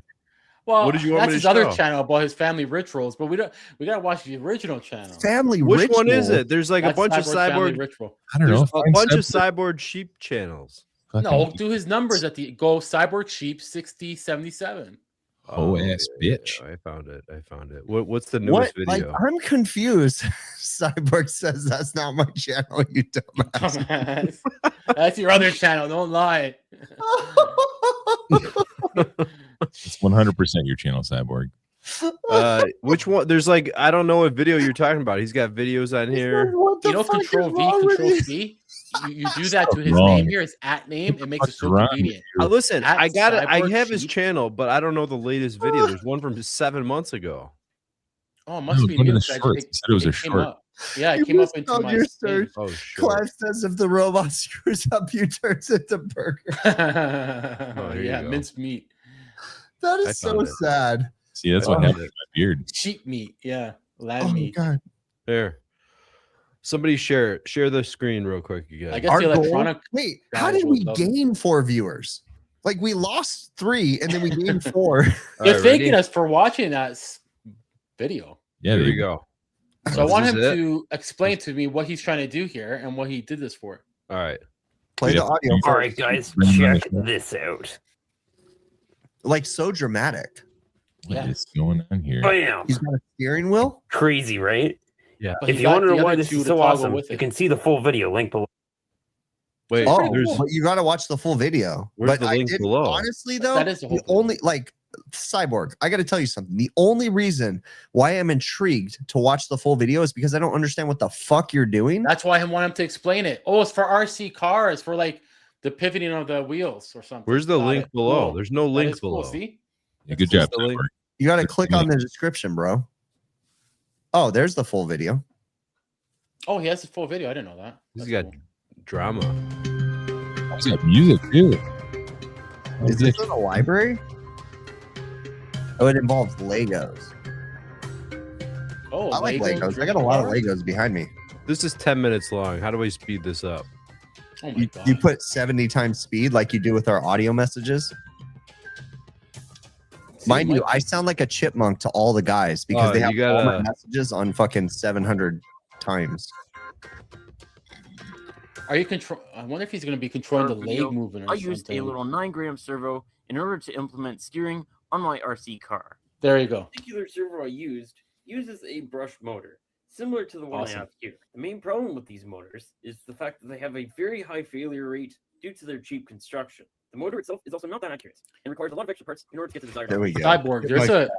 well. What did you want That's me to his other show? channel about his family rituals, but we gotta watch the original channel. family Which one is ritual. it? There's like That's a bunch of Family cyborg. ritual. I don't know. There's a Find bunch of Cyborg cyborg sheep channels. No, fucking do his numbers at the go Cyborg Sheep 6077. hoe ass bitch. I found it. What's the What? newest Like, video? I'm confused. Cyborg says that's not my channel, you dumbass. Dumbass. That's your other channel. Don't lie. It's 100% your channel, Cyborg. Which one? There's like I don't know what video you're talking about. He's got videos on here. What the You know, fuck Control is V, wrong with Control you? C. You do that to his wrong? name here, his at name. It makes it so What's wrong convenient. Listen, At I got it. I Cyborg have his Sheep? channel, but I don't know the latest video. There's one from 7 months ago. Oh, it No, must be one of new. the 'cause shorts. He said it was a came short. up. Yeah, You it came up missed into out my your thing. search. Oh, sure. Clive says if the robot screws up, you turns into burger. here you Yeah, go. minced meat, That I is so found it. sad. See, that's I what found happened it. to my beard. sheep meat. Yeah, lamb Oh my meat. god. There. Somebody share the screen real quick, you guys. I guess Our the goal- electronic. Wait, guys how did will we love it. gain 4 viewers? Like, we lost 3 and then we gained 4. All They're right, thanking ready? us for watching that video. Yeah, There they we go. So I Is want this him it? to explain to me what he's trying to do here and what he did this for. All right. Play Yeah. the audio. All first. All right, guys, Bring them check in. this out. Like, so dramatic. What Yeah. is going on here? Bam! He's got a steering wheel. Crazy, right? But If he you got want to the know why other this two is to so toggle awesome, with you it. can see the full video link below. Wait, Oh, there's but you got to watch the full video. Where's but the link I did, below? honestly, though, That is the whole the video. only like Cyborg. I got to tell you something. The only reason why I'm intrigued to watch the full video is because I don't understand what the fuck you're doing. That's why I want him to explain it. Oh, it's for RC cars, for like the pivoting of the wheels or something. Where's the Got link it. below? Cool. There's no That link is cool. below. See? Yeah, good What's job, the link? Cyborg. You got to click on the description, bro. Oh, there's the full video. Oh, he has the full video. I didn't know that. He's That's got cool. drama. He's got music too. Is this in a library? Oh, it involves Legos. Oh, I like Lego Legos. I got a lot of drinking Legos behind me. This is 10 minutes long. How do I speed this up? bar? Oh my You, god. you put 70 times speed like you do with our audio messages. See, Mind you, Mike- I sound like a chipmunk to all the guys because Oh, they have you all my gotta- messages on fucking 700 times. Are you control? I wonder if he's going to be controlling the Video, leg movement. Or I used a something. little 9-gram servo in order to implement steering on my RC car. There you go. The particular servo I used uses a brush motor, similar to the one Awesome. I have here. The main problem with these motors is the fact that they have a very high failure rate due to their cheap construction. The motor itself is also not that accurate and requires a lot of extra parts in order to get the desired There we go. Cyborg. There's a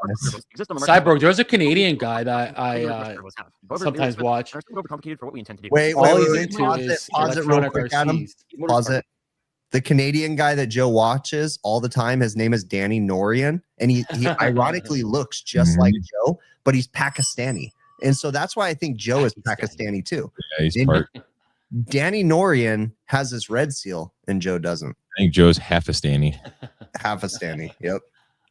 Exist on the market. Cyborg. There's a Canadian guy that I Similar brush servos have. However, sometimes they are watch. overcomplicated for what we intend to do. Wait, All wait, he's wait, into pause is it real electronic quick, Adam. RCs. These motors Pause are- it. The Canadian guy that Joe watches all the time, his name is Danny Norian, and he ironically looks just Mhm. like Joe, but he's Pakistani. And so that's why I think Joe is Pakistani. Pakistani too. Yeah, he's And part. Danny Norian has this red seal, and Joe doesn't. I think Joe's half a Stanny. Half a Stanny. Yep.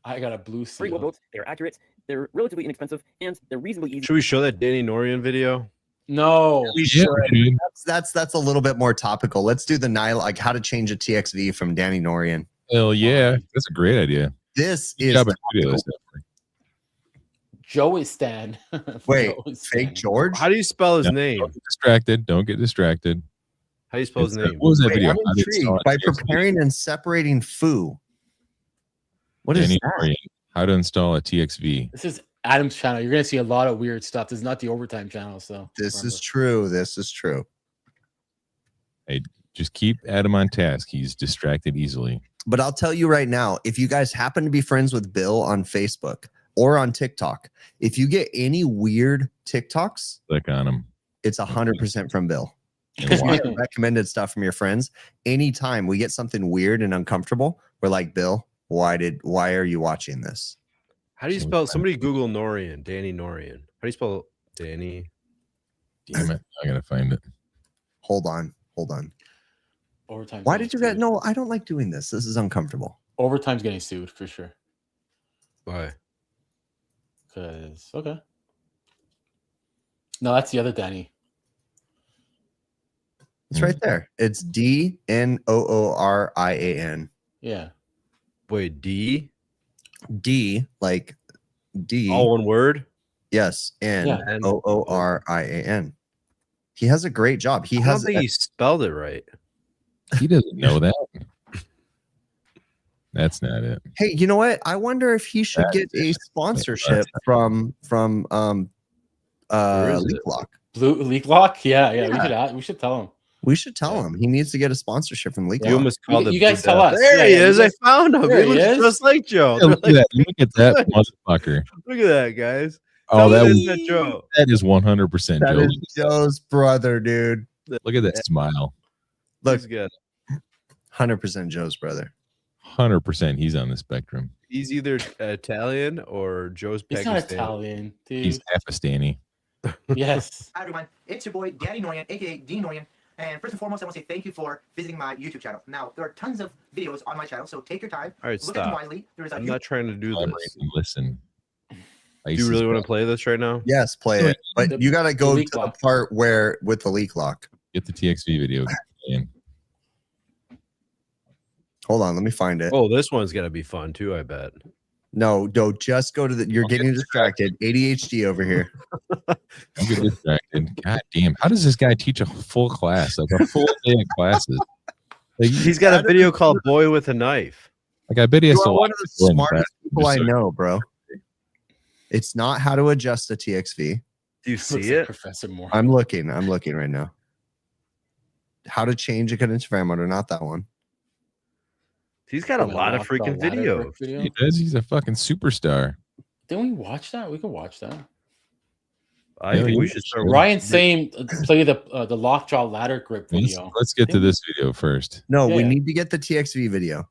I got a blue Free will seal. boats. They're accurate. They're relatively inexpensive, and they're reasonably easy. Should we show that Danny Norian video? No. We Yeah, should. dude. That's a little bit more topical. Let's do the nylon, like how to change a TXV from Danny Norian. Hell yeah, that's a great idea. This Good is job on video, this stuff. Joe is Stan. Wait, Joe is fake Stan. George. How do you spell his No, name? Don't get distracted. Don't get distracted. How do you spell his name? What was that Wait, video? I'm How to intrigued. install a By TXV. preparing and separating foo. What is Danny that? Norian, how to install a TXV. This is Adam's channel. You're gonna see a lot of weird stuff. This is not the overtime channel. So This is true. This is true. Hey, just keep Adam on task. He's distracted easily. But I'll tell you right now, if you guys happen to be friends with Bill on Facebook or on TikTok, if you get any weird TikToks, Click on him. it's 100% from Bill. And If you watch. get recommended stuff from your friends, anytime we get something weird and uncomfortable, we're like, Bill, why are you watching this? How do you spell? Somebody Google Norian. Danny Norian. How do you spell Danny? Damn it. I gotta find it. Hold on. overtime. Why did you guys? No, I don't like doing this. This is uncomfortable. Overtime's getting sued for sure. Why? Because no, that's the other Danny. It's right there. It's DNOORIAN. Yeah. Wait, D? D like D. All one word? Yes, Yeah. NOORIAN. He has a great job. He I don't has. think he spelled it right. He doesn't know that. That's not it. Hey, you know what? I wonder if he should get a sponsorship from Where is it? LeakLock. Blue Leak Lock? Yeah. We should tell him. We should tell him he needs to get a sponsorship from LeakLock. You almost called You it. guys Blue tell Dot. us. There he Yeah, is. you I guys- found him. There He he looks is. just like Joe. Yeah, look at that. Look at that motherfucker. Look at that, guys. Oh, Tell that me was, that's not Joe. that is 100% That Joe. is Joe's brother, dude. Look at that smile. Look, He's good. 100% Joe's brother. 100% he's on the spectrum. He's either Italian or Joe's He's Pakistani. not Italian, dude. He's Pakistani. Yes. Hi everyone, it's your boy Danny Norian, aka D Norian, and first and foremost, I want to say thank you for visiting my YouTube channel. Now, there are tons of videos on my channel, so take your time, All right, look at them stop. wisely. There is a I'm not trying to do Collaborate this. and listen. Do you really want to play this right now? Yes, play it. But The- you got to go the to the LeakLock. part where with the LeakLock. Get the TXV video in. Hold on, let me find it. Oh, this one's gonna be fun too, I bet. No, just go to the. You're getting distracted. ADHD over here. I'm getting distracted. God damn. How does this guy teach a full class? Like a full day of classes? Like, He's got a video called "Boy with a Knife." I bet he has You to are one of the learn smartest that. people I Just so- know, bro. It's not how to adjust a TXV. Do you Looks see like it? Professor Moore. I'm looking right now. How to change a condenser fan motor, not that one. He's got a lot of freaking videos. He does. He's a fucking superstar. Didn't we watch that? We could watch that. I Yeah, think you we should start. Ryan's saying play the lockjaw ladder grip Let's, video. let's get to this video first. No, we Yeah. need to get the TXV video.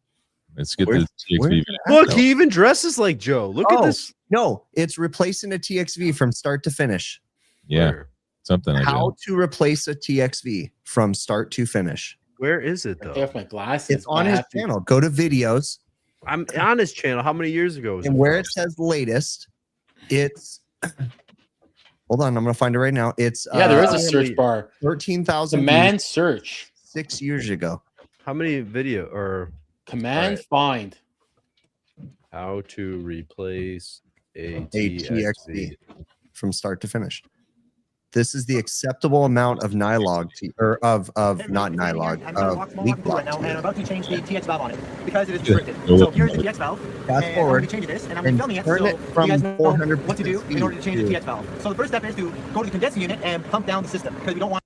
Let's get Where- the TXV where- video. Look, No, he even dresses like Joe. Look at Oh. this. No, it's replacing a TXV from start to finish. yeah, Where? something like How that. to replace a TXV from start to finish. Where is it I though? have my glasses. It's on but I his have to- channel. Go to videos, I'm on his channel. How many years ago was and it? where it says latest, it's. Hold on, I'm gonna find it right now. It's Yeah, there is a how search many- bar. 13,000 Command search. 6 years ago. How many video or Command Alright. find. how to replace a A TXV? TXV from start to finish. This is the acceptable amount of nylog or of not nylog of leak block. Right now, and I'm about to change the TX valve on it because it is Yeah, restricted. go So with here's the it. TX valve. Fast and I'm forward going to change this, and I'm and filming it turn so it from you guys know 400 what to do in order to change speed the to- TX valve. So the first step is to go to the condensing unit and pump down the system because we don't want.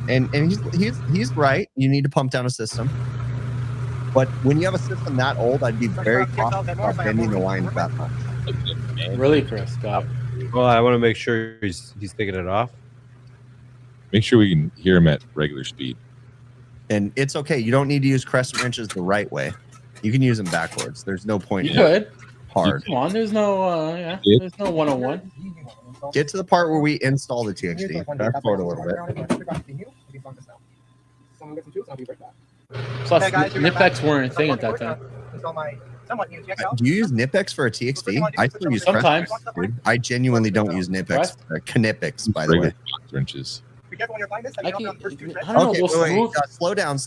and he's right. You need to pump down a system. But when you have a system that old, I'd be very cautious about bending the lines that much. Really, Chris? Got it. Well, I want to make sure he's taking it off. Make sure we can hear him at regular speed. And it's okay. You don't need to use crescent wrenches the right way. You can use them backwards. There's no point You in could. hard. Come on. There's no. Yeah. There's no 101. Get to the part where we install the TXT. Back forward a little bit. Plus, Hey, guys, Nipex weren't a thing at that time. Do you use Nipex for a TXV? I still use Sometimes. crescent wrenches, dude. I genuinely don't use Nipex. Knipex, by the way. Regular box wrenches. Be careful when you're applying this. I don't know. Okay, Those wait, smooth, slow down.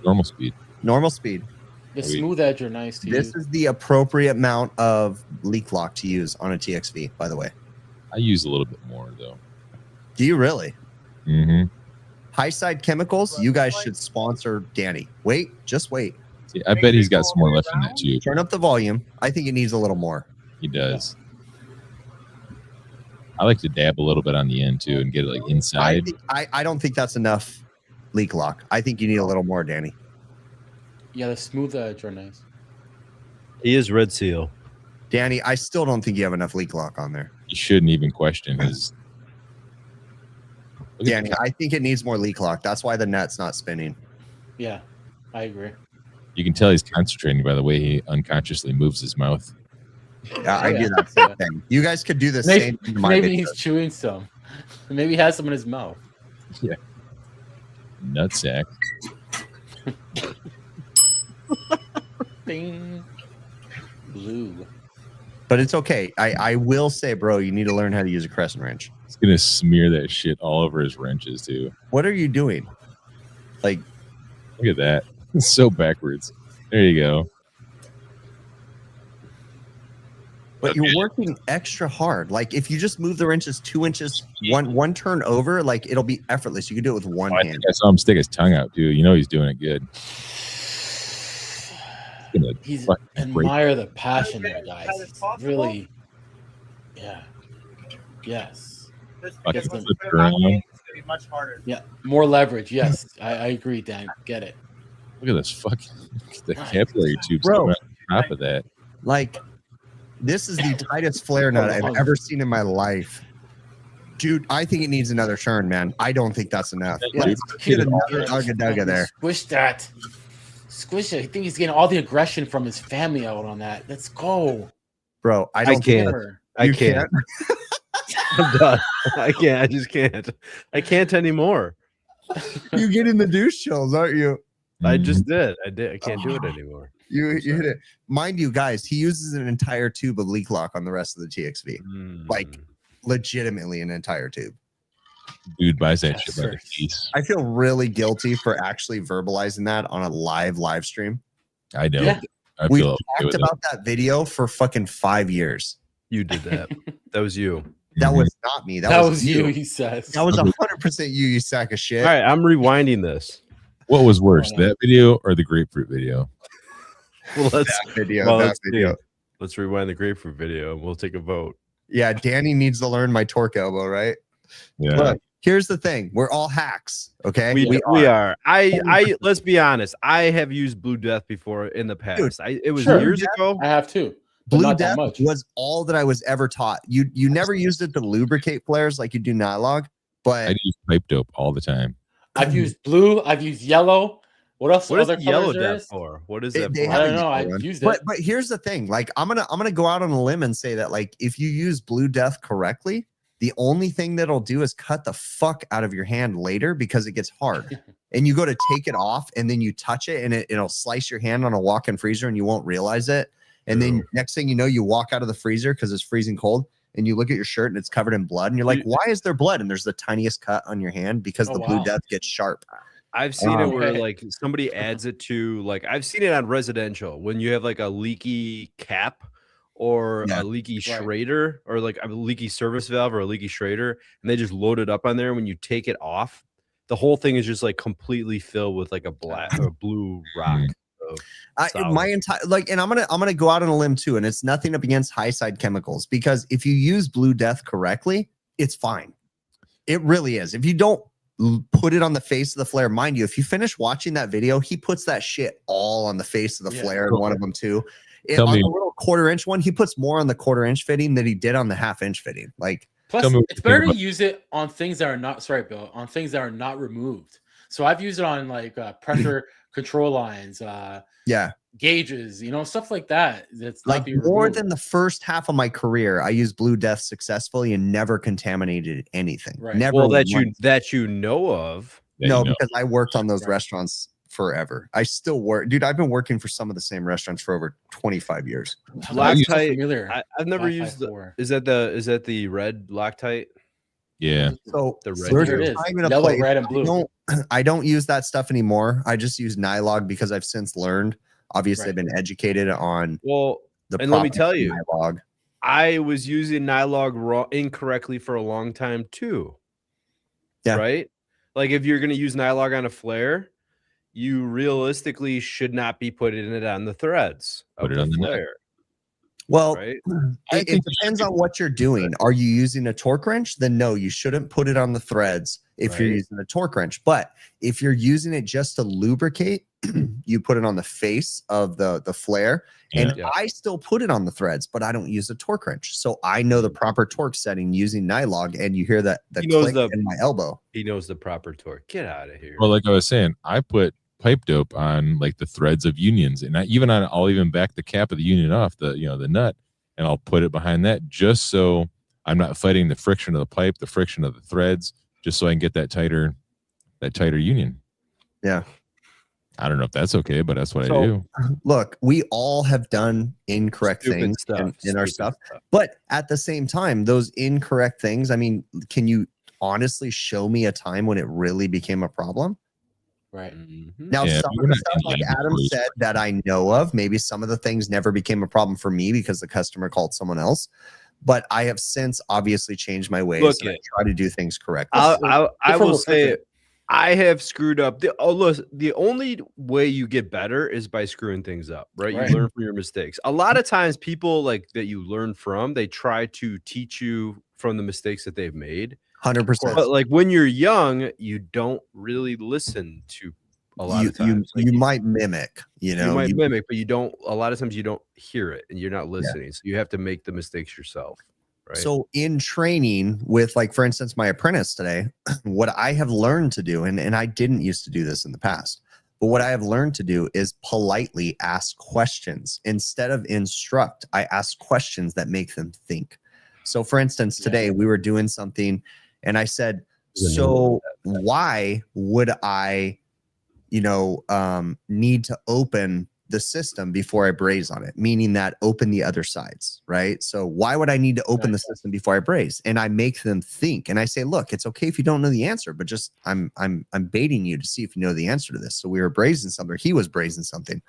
Normal speed. Normal speed. the smooth edge are nice to This use. is the appropriate amount of leak lock to use on a TXV, by the way. I use a little bit more though. Do you really? Mm-hmm. High side chemicals, you guys should sponsor Danny. Wait, just wait. See, I bet he's got some more left in that tube. Turn up the volume. I think it needs a little more. He does. I like to dab a little bit on the end too and get it like inside. I don't think that's enough leak lock. I think you need a little more, Danny. Yeah, the smooth edge are nice. He is Red Seal. Danny, I still don't think you have enough leak lock on there. You shouldn't even question his. Danny, I think it needs more leak lock. That's why the net's not spinning. Yeah, I agree. You can tell he's concentrating by the way he unconsciously moves his mouth. Yeah, I do that same thing. You guys could do the same thing. Maybe he's chewing some. Maybe he has some in his mouth. Yeah. Nutsack. Bing. Blue. But it's okay. I will say, bro, you need to learn how to use a crescent wrench. He's gonna smear that shit all over his wrenches too. What are you doing? Like, look at that. It's so backwards. There you go. But you're working extra hard. Like if you just move the wrenches 2 inches, one turn over, like it'll be effortless. You can do it with one hand. I think I saw him stick his tongue out too. You know he's doing it good. He's admire the passion there, guys. It's really, yeah, yes. Much harder. Yeah, more leverage. Yes, I agree, Dan. Get it. Look at this fucking the capillary tubes Bro. on top of that. Like, this is the tightest flare nut I've ever seen in my life. Dude, I think it needs another turn, man. I don't think that's enough. Let's get another Ugga there. Squish that. Squish it. I think he's getting all the aggression from his family out on that. Let's go. Bro, I can't. I can't. I'm done. I can't. I just can't. I can't anymore. You're getting the douche chills, aren't you? I just did. I did. I can't do it anymore. You hit it. Mind you, guys, he uses an entire tube of leak lock on the rest of the TXV. Like, legitimately an entire tube. Dude buys that shit by the piece. I feel really guilty for actually verbalizing that on a live stream. I know. Yeah. We talked about that video for fucking 5 years. You did that. That was you. That was not me. That was you, he says. That was 100% you sack of shit. All right, I'm rewinding this. What was worse, that video or the grapefruit video? Well, that video. Let's rewind the grapefruit video and we'll take a vote. Yeah, Danny needs to learn my torque elbow, right? Yeah. Look, here's the thing. We're all hacks, okay? We are. I let's be honest. I have used Blue Death before in the past. Dude, it was years ago. I have too. Blue Death was all that I was ever taught. You never used it to lubricate flares like you do nylog, but I use pipe dope all the time. I've used blue. I've used yellow. What else? What is yellow death for? What is that for? I don't know. I've used it. But here's the thing. Like I'm gonna go out on a limb and say that like if you use Blue Death correctly, the only thing that'll do is cut the fuck out of your hand later because it gets hard. And you go to take it off and then you touch it and it'll slice your hand on a walk-in freezer and you won't realize it. And then next thing you know, you walk out of the freezer because it's freezing cold and you look at your shirt and it's covered in blood. And you're like, why is there blood? And there's the tiniest cut on your hand because the Blue Death gets sharp. I've seen it where like somebody adds it to like I've seen it on residential when you have like a leaky cap or a leaky Schrader or like a leaky service valve or a leaky Schrader and they just load it up on there. When you take it off, the whole thing is just like completely filled with like a black or blue rock. My entire and I'm gonna go out on a limb too, and it's nothing up against high side chemicals because if you use Blue Death correctly, it's fine. It really is. If you don't put it on the face of the flare, mind you, if you finish watching that video, he puts that shit all on the face of the flare and one of them too. On the little 1/4 inch one, he puts more on the 1/4 inch fitting than he did on the 1/2 inch fitting. Like, plus, it's better to use it on things that are not Bill, on things that are not removed. So I've used it on like pressure control lines, gauges, stuff like that. That's like more than the first half of my career, I used Blue Death successfully and never contaminated anything. Right. Never. Well, that you know of. No, because I worked on those restaurants forever. I still work, dude. I've been working for some of the same restaurants for over 25 years. Loctite. I've never used the. Is that the red Loctite? Yeah. So the red. There it is. Yellow, red, and blue. I don't use that stuff anymore. I just use Nylog because I've since learned. Obviously, I've been educated on. Well, and let me tell you, Nylog. I was using Nylog incorrectly for a long time too. Yeah. Right. like if you're going to use Nylog on a flare, you realistically should not be putting it on the threads of Put it the on the nut. flare. Well, Right? it depends on what you're doing. Are you using a torque wrench? Then no, you shouldn't put it on the threads if you're Right. using a torque wrench. But if you're using it just to lubricate, you put it on the face of the flare. And Yeah. I still put it on the threads, but I don't use a torque wrench. So I know the proper torque setting using Nylog, and you hear that the He knows click in my elbow. He knows the proper torque. Get out of here. Well, like I was saying, I put pipe dope on like the threads of unions, and I'll even back the cap of the union off the nut, and I'll put it behind that just so I'm not fighting the friction of the pipe, the friction of the threads, just so I can get that tighter union. Yeah. I don't know if that's okay, but that's what I So, do. Look, we all have done incorrect Stupid things stuff. in our Stupid stuff. But at the same time, those incorrect things, I mean, can you honestly show me a time when it really became a problem? Right. Mhm. Now, Yeah, some but of we're the not stuff, like in Adam laboratories. said, that I know of, maybe some of the things never became a problem for me because the customer called someone else. But I have since obviously changed my ways Look and I it. try to do things correctly. I different will say location. I have screwed up. The only way you get better is by screwing things up, right? Right. You learn from your mistakes. A lot of times people like that you learn from, they try to teach you from the mistakes that they've made. 100%. But like when you're young, you don't really listen to a lot of times. Like, you might mimic, you might mimic, but you don't. A lot of times you don't hear it, and you're not listening. So you have to make the mistakes yourself. Right. So in training with, like, for instance, my apprentice today, what I have learned to do, and I didn't used to do this in the past, but what I have learned to do is politely ask questions. Instead of instruct, I ask questions that make them think. So for instance, today we were doing something and I said, so why would I, need to open the system before I braze on it, meaning that open the other sides, right? So why would I need to open the system before I braze? And I make them think, and I say, look, it's okay if you don't know the answer, but just I'm baiting you to see if you know the answer to this. So we were brazing something, or he was brazing something,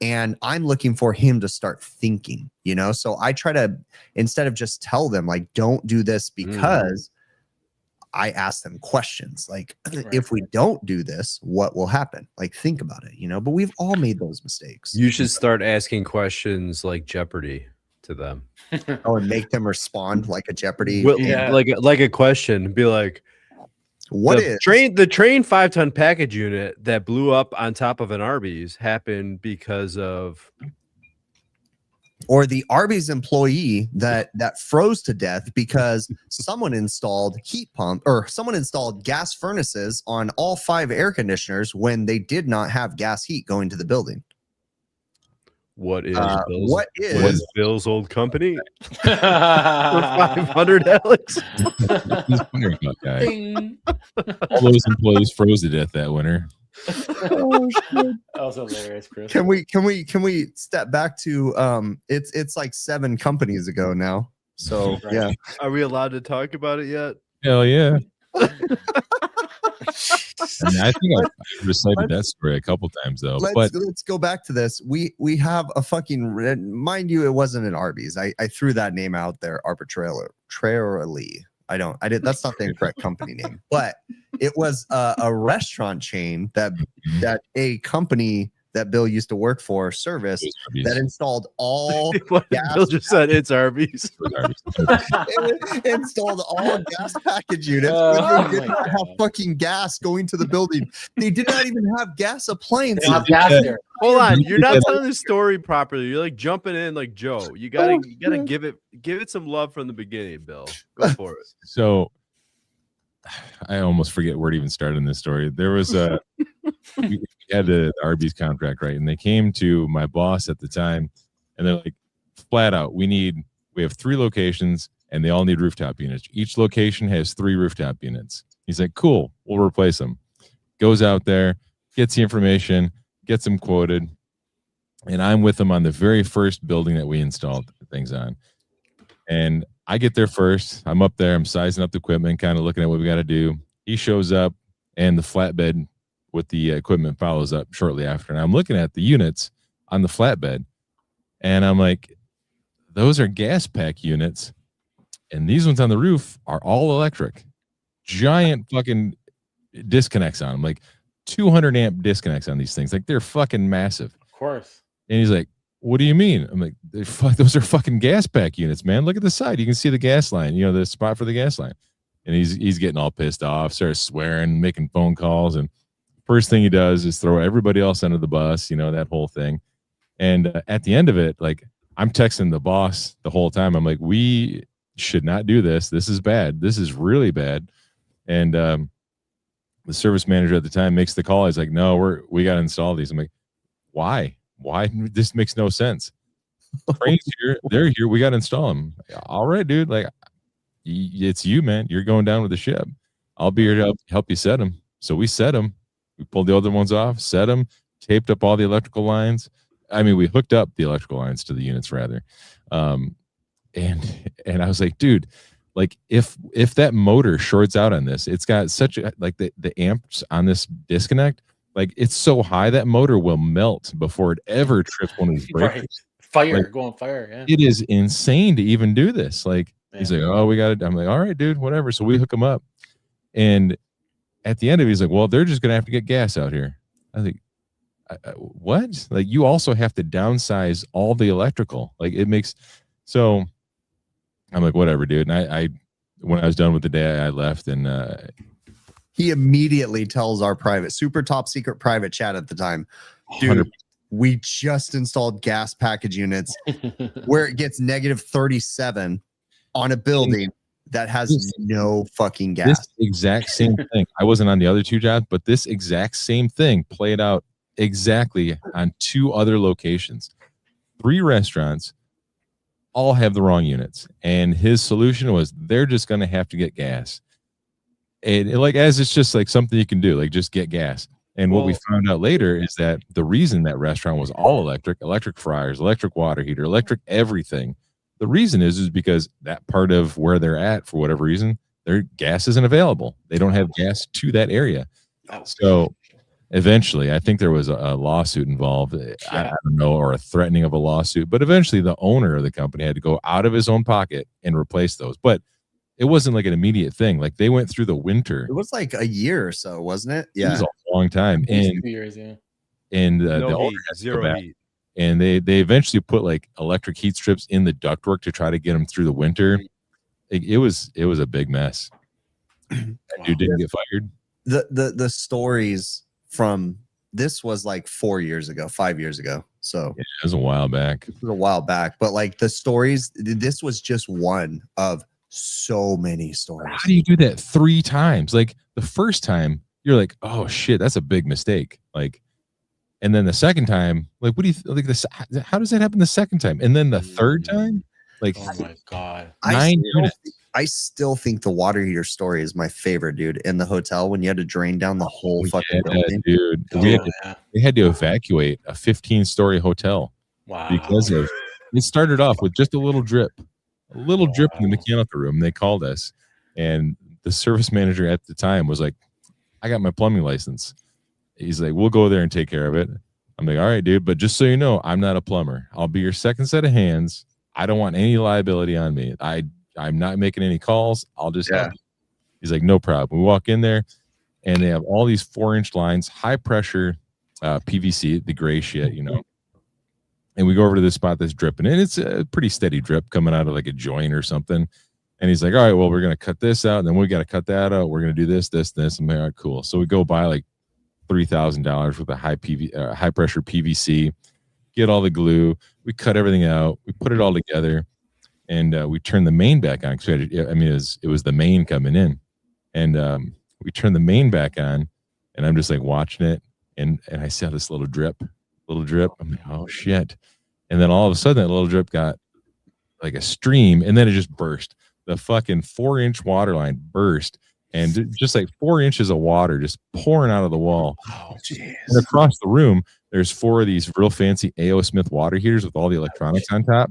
and I'm looking for him to start thinking, So I try to, instead of just tell them like, don't do this because I ask them questions like, if we don't do this, what will happen? Like, think about it, but we've all made those mistakes. You should start asking questions like Jeopardy to them. Oh, and make them respond like a Jeopardy. Well, like a question. Be like, the train 5-ton package unit that blew up on top of an Arby's happened because of, or the Arby's employee that froze to death because someone installed heat pump, or someone installed gas furnaces on all 5 air conditioners when they did not have gas heat going to the building. What is Bill's old company? For 500, Alex. All those employees froze to death that winter. Oh shit. That was hilarious, Chris. Can we step back to it's like 7 companies ago now. So yeah. Are we allowed to talk about it yet? Hell yeah. I think I've recited that story a couple times though. Let's go back to this. We have a fucking, mind you, it wasn't an Arby's. I threw that name out there arbitrarily. That's not the incorrect company name, but it was a restaurant chain that a company that Bill used to work for service that installed all gas. Bill just said it's Arby's. Installed all gas package units. But they did not have fucking gas going to the building. They did not even have gas appliances. Hold on, you're not telling the story properly. You're like jumping in like Joe. You gotta give it some love from the beginning, Bill. Go for it. So I almost forget where to even start in this story. There was we had the Arby's contract, right? And they came to my boss at the time and they're like, flat out, we have 3 locations and they all need rooftop units. Each location has 3 rooftop units. He's like, cool, we'll replace them. Goes out there, gets the information, gets them quoted. And I'm with him on the very first building that we installed things on. And I get there first. I'm up there. I'm sizing up the equipment, kind of looking at what we got to do. He shows up and the flatbed with the equipment follows up shortly after. And I'm looking at the units on the flatbed and I'm like, those are gas pack units. And these ones on the roof are all electric. Giant fucking disconnects on them, like 200 amp disconnects on these things. Like they're fucking massive. Of course. And he's like, what do you mean? I'm like, those are fucking gas pack units, man. Look at the side. You can see the gas line, you know, the spot for the gas line. And he's getting all pissed off, starts swearing, making phone calls. And first thing he does is throw everybody else under the bus, you know, that whole thing. And at the end of it, like, I'm texting the boss the whole time. I'm like, we should not do this. This is bad. This is really bad. And the service manager at the time makes the call. He's like, no, we got to install these. I'm like, why? This makes no sense. Crane's here. They're here. We got to install them. All right, dude. Like, it's you, man. You're going down with the ship. I'll be here to help you set them. So we set them. We pulled the other ones off, set them, taped up all the electrical lines. I mean, we hooked up the electrical lines to the units rather. And I was like, dude, like if that motor shorts out on this, it's got such a, like the amps on this disconnect, like it's so high that motor will melt before it ever trips one of these breakers. Right. Fire, like, go on fire. Yeah. It is insane to even do this. Like, he's like, oh, we got it. I'm like, all right, dude, whatever. So we hook them up. And at the end of it, he's like, well, they're just going to have to get gas out here. I think, what? Like, you also have to downsize all the electrical. Like, it makes, so I'm like, whatever, dude. And I when I was done with the day, I left. And he immediately tells our super top secret private chat at the time, dude, 100%. we just installed gas package units where it gets -37 on a building that has no fucking gas. This exact same thing. I wasn't on the other two jobs, but this exact same thing played out exactly on 2 other locations. 3 restaurants all have the wrong units. And his solution was they're just going to have to get gas. And like, as it's just like something you can do, like just get gas. And what we found out later is that the reason that restaurant was all electric fryers, electric water heater, electric everything. The reason is because that part of where they're at, for whatever reason, their gas isn't available. They don't have gas to that area. So eventually, I think there was a lawsuit involved. I don't know, or a threatening of a lawsuit. But eventually, the owner of the company had to go out of his own pocket and replace those. But it wasn't like an immediate thing. Like, they went through the winter. It was like a year or so, wasn't it? Yeah, it was a long time. And 2 years, yeah. And No the owner heat, had to go zero back. heat. And they eventually put like electric heat strips in the ductwork to try to get them through the winter. It was a big mess. That dude didn't get fired. The stories from this was like 5 years ago. So yeah, it was a while back. It was a while back, but like the stories, this was just one of so many stories. How do you do that 3 times? Like, the first time you're like, oh shit, that's a big mistake. Like, and then the second time, like, what do you like this? How does that happen the second time? And then the third time, like, Oh my god. 9 units. I still think the water heater story is my favorite, dude. In the hotel when you had to drain down the whole fucking building, dude. We had to evacuate a 15-story hotel. Wow. Because of it started off with just a little drip in the mechanical room. They called us, and the service manager at the time was like, I got my plumbing license. He's like, we'll go there and take care of it. I'm like, all right, dude, but just so you know, I'm not a plumber. I'll be your second set of hands. I don't want any liability on me. I'm not making any calls. I'll just help you. He's like, no problem. We walk in there, and they have all these 4-inch lines, high pressure PVC, the gray shit, you know. And we go over to this spot that's dripping, and it's a pretty steady drip coming out of like a joint or something. And he's like, all right, well, we're going to cut this out, and then we got to cut that out. We're going to do this. I'm like, all right, cool. So we go buy like $3,000 with a high pressure PVC, get all the glue. We cut everything out. We put it all together, and we turn the main back on. It was the main coming in, and we turn the main back on, and I'm just like watching it, and I saw this little drip. I'm like, oh shit. And then all of a sudden that little drip got like a stream, and then it just burst. The fucking 4-inch water line burst, and just like 4 inches of water just pouring out of the wall. Oh, jeez. And across the room, there's 4 of these real fancy A.O. Smith water heaters with all the electronics on top.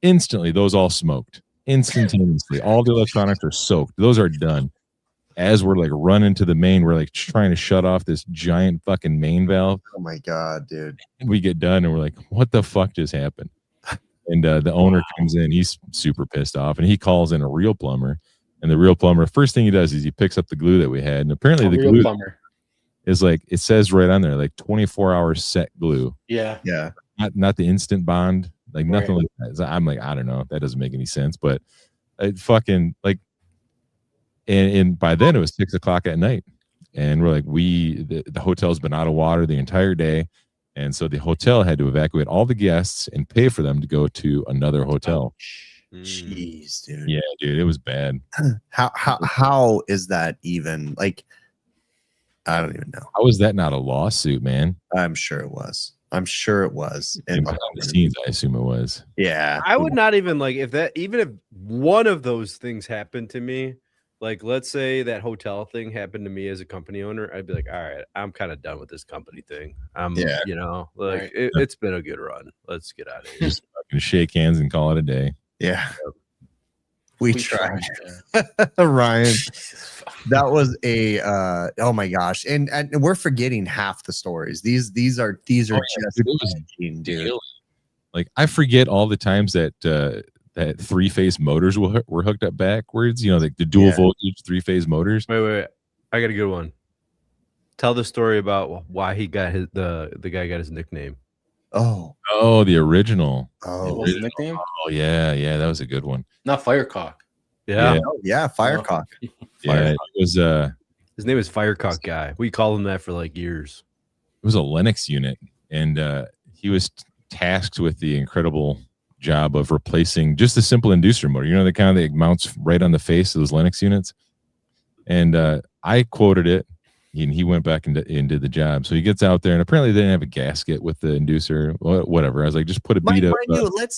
Instantly, those all smoked. Instantaneously, all the electronics are soaked. Those are done. As we're like running to the main, we're like trying to shut off this giant fucking main valve. Oh my god, dude. And we get done, and we're like, what the fuck just happened? And the owner comes in. He's super pissed off, and he calls in a real plumber. And the real plumber, first thing he does is he picks up the glue that we had, and apparently the real glue plumber. is like, it says right on there, like 24-hour set glue. Yeah. Yeah. Not the instant bond, like nothing Right. like that. So I'm like, I don't know, that doesn't make any sense. But it fucking like, and by then it was 6 o'clock at night, and we're like, the hotel's been out of water the entire day, and so the hotel had to evacuate all the guests and pay for them to go to another hotel. Jeez, dude. Yeah, dude, it was bad. How is that even like? I don't even know. How is that not a lawsuit, man? I'm sure it was. I'm sure it was. And behind the scenes, I assume it was. Yeah. I would not even like even if one of those things happened to me, like let's say that hotel thing happened to me as a company owner, I'd be like, all right, I'm kind of done with this company thing. You know, like Right. it's been a good run. Let's get out of here. Just fucking shake hands and call it a day. Yeah. We tried. Yeah. Ryan. That was a oh my gosh. And we're forgetting half the stories. These are yeah, just dude, it was insane, dude. Like, I forget all the times that that 3-phase motors were hooked up backwards, you know, like the dual voltage 3-phase motors. Wait. I got a good one. Tell the story about why he got the guy got his nickname. Oh, the original. What was his nickname? Oh yeah, that was a good one. Not Firecock. Yeah. Yeah, Firecock. Yeah, it was His name is Firecock Guy. We called him that for like years. it was a Lennox unit, and he was tasked with the incredible job of replacing just a simple inducer motor. You know, the kind that mounts right on the face of those Lennox units. And I quoted it, and he went back and did the job. So he gets out there, and apparently they didn't have a gasket with the inducer. Whatever. I was like, just put a bead up.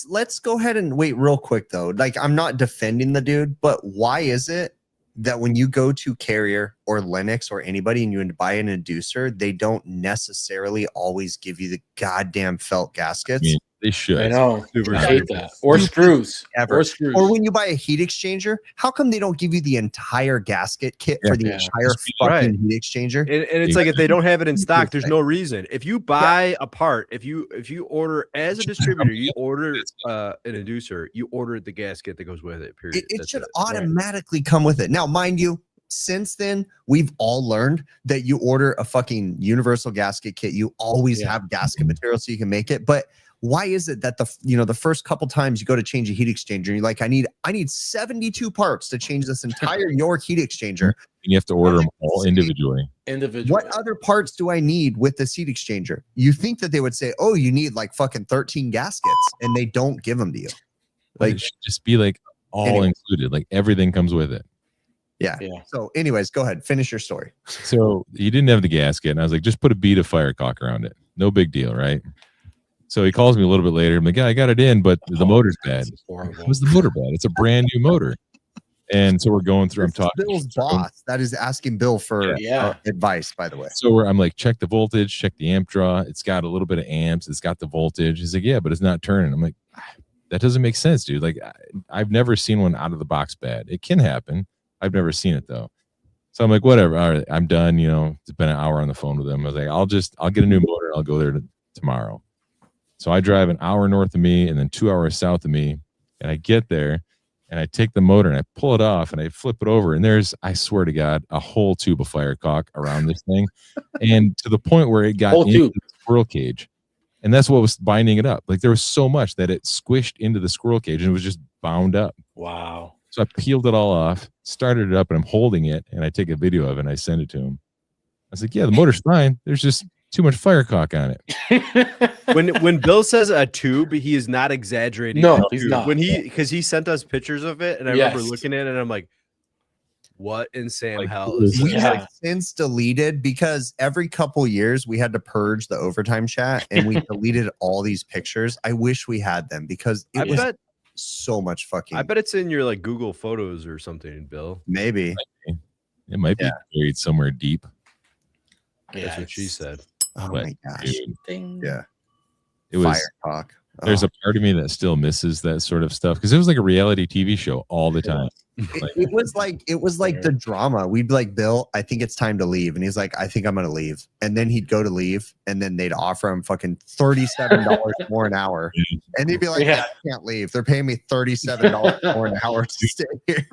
Let's go ahead and wait real quick though. Like, I'm not defending the dude, but why is it that when you go to Carrier or Lennox or anybody and you buy an inducer, they don't necessarily always give you the goddamn felt gaskets? I mean, they should. I know. Super I hate that. Or screws. Ever. Or screws. Or when you buy a heat exchanger, how come they don't give you the entire gasket kit for the entire fucking heat exchanger? And it's like if they don't have it in stock, there's no reason. If you buy a part, if you order as a distributor, you order an inducer, you order the gasket that goes with it. Period. It should automatically come with it. Now, mind you, since then, we've all learned that you order a fucking universal gasket kit, you always have gasket material so you can make it. But why is it that the first couple times you go to change a heat exchanger, you're like, I need 72 parts to change this entire York heat exchanger. And you have to order them all individually. What other parts do I need with this heat exchanger? You think that they would say, oh, you need like fucking 13 gaskets, and they don't give them to you. Like, it should just be like all included, like everything comes with it. Yeah. So anyways, go ahead, finish your story. So he didn't have the gasket, and I was like, just put a bead of Firecock around it. No big deal, right? So he calls me a little bit later. I'm like, yeah, I got it in, but the motor's bad. What's the motor bad? It's a brand new motor. And so we're going through. I'm talking. Bill's boss. That is asking Bill for advice, by the way. So I'm like, check the voltage, check the amp draw. It's got a little bit of amps. It's got the voltage. He's like, yeah, but it's not turning. I'm like, that doesn't make sense, dude. Like, I've never seen one out of the box bad. It can happen. I've never seen it though. So I'm like, whatever. All right, I'm done. You know, it's been an hour on the phone with him. I was like, I'll get a new motor. I'll go there tomorrow. So I drive an hour north of me and then 2 hours south of me, and I get there and I take the motor and I pull it off and I flip it over, and there's, I swear to God, a whole tube of Firecock around this thing, and to the point where it got into the squirrel cage, and that's what was binding it up. Like, there was so much that it squished into the squirrel cage and it was just bound up. Wow. So I peeled it all off, started it up, and I'm holding it, and I take a video of it and I send it to him. I was like, yeah, the motor's fine. There's just too much Firecock on it. when Bill says a tube, he is not exaggerating. No, he's not. Because he sent us pictures of it, and I remember looking at it, and I'm like, what in Sam hell is this? We have since deleted, because every couple years we had to purge the overtime chat, and we deleted all these pictures. I wish we had them, because it was so much fucking. I bet it's in your like Google Photos or something, Bill. Maybe it might be buried somewhere deep. That's what she said. Oh my gosh! Dude. Yeah, it was Firecock. There's a part of me that still misses that sort of stuff because it was like a reality TV show all the time. It was like the drama. We'd be like, Bill, I think it's time to leave. And he's like, I think I'm going to leave. And then he'd go to leave. And then they'd offer him fucking $37 more an hour. And he'd be like, I can't leave. They're paying me $37 more an hour to stay here.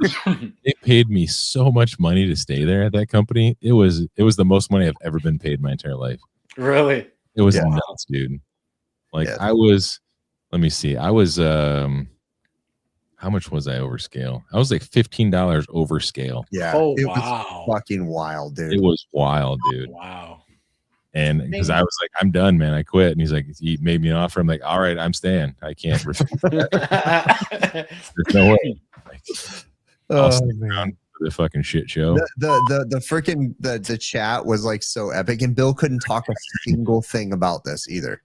They paid me so much money to stay there at that company. It was the most money I've ever been paid my entire life. Really? It was nuts, dude. Like I was, let me see. I was, how much was I over scale? I was like $15 over scale. Yeah. Oh, it wow. was fucking wild, dude. It was wild, dude. Wow. And because I was like, I'm done, man. I quit. And he's like, he made me an offer. I'm like, all right, I'm staying. I can't refuse that. There's no way. Like, I'll stick around for the fucking shit show. The freaking the chat was like so epic, and Bill couldn't talk a single thing about this either.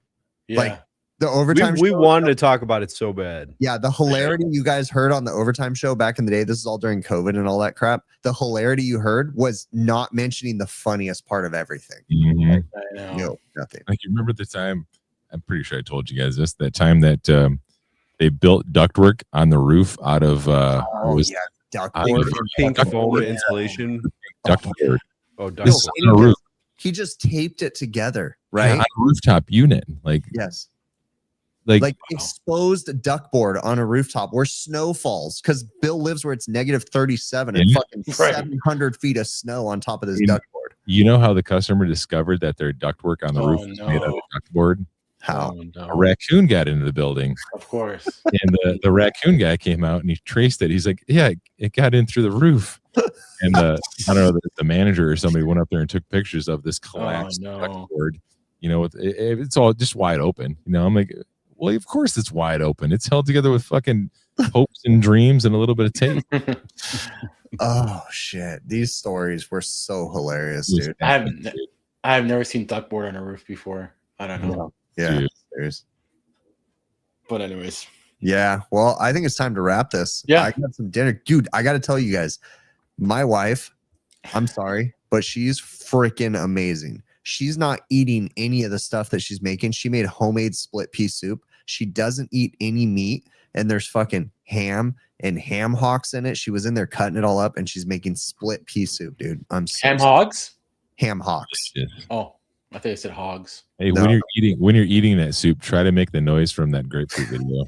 Yeah. Like the overtime We show, wanted to talk about it so bad. yeah, the hilarity you guys heard on the overtime show back in the day, this is all during COVID and all that crap. The hilarity you heard was not mentioning the funniest part of everything. Mhm. I know. No, nothing. Like you remember the time? I'm pretty sure I told you guys this. That time that they built ductwork on the roof out of what was ductboard. Pink Ductboard. foam insulation. ductboard. Oh, This is ductboard. on a roof, He just taped it together, yeah, right? on a rooftop unit. Like Yes. like Like exposed ductboard on a rooftop where snow falls, because Bill lives where it's -37 and Yeah. fucking Right. 700 feet of snow on top of this Yeah. ductboard. you know how the customer discovered that their ductwork on the Oh, roof was made out no. of ductboard? How? Oh, no. A raccoon got into the building, Of course. and the raccoon guy came out and he traced it. He's like, yeah, it got in through the roof. And I don't know, the manager or somebody went up there and took pictures of this collapsed no. ductboard. You know, it's all just wide open. You know, I'm like, well, of course it's wide open. It's held together with fucking hopes and dreams and a little bit of tape. Oh shit! These stories were so hilarious, It was dude. I've never seen ductboard on a roof before. I don't know. Yeah, Dude. serious. But anyways. Yeah. Well, I think it's time to wrap this. Yeah. I got some dinner, dude. I got to tell you guys, my wife. I'm sorry, but she's freaking amazing. She's not eating any of the stuff that she's making. She made homemade split pea soup. She doesn't eat any meat, and there's fucking ham and ham hocks in it. She was in there cutting it all up, and she's making split pea soup, dude. I'm so Ham hogs? ham hocks. Shit. Oh, I thought you said hogs. Hey, No. when you're eating that soup, try to make the noise from that grapefruit video.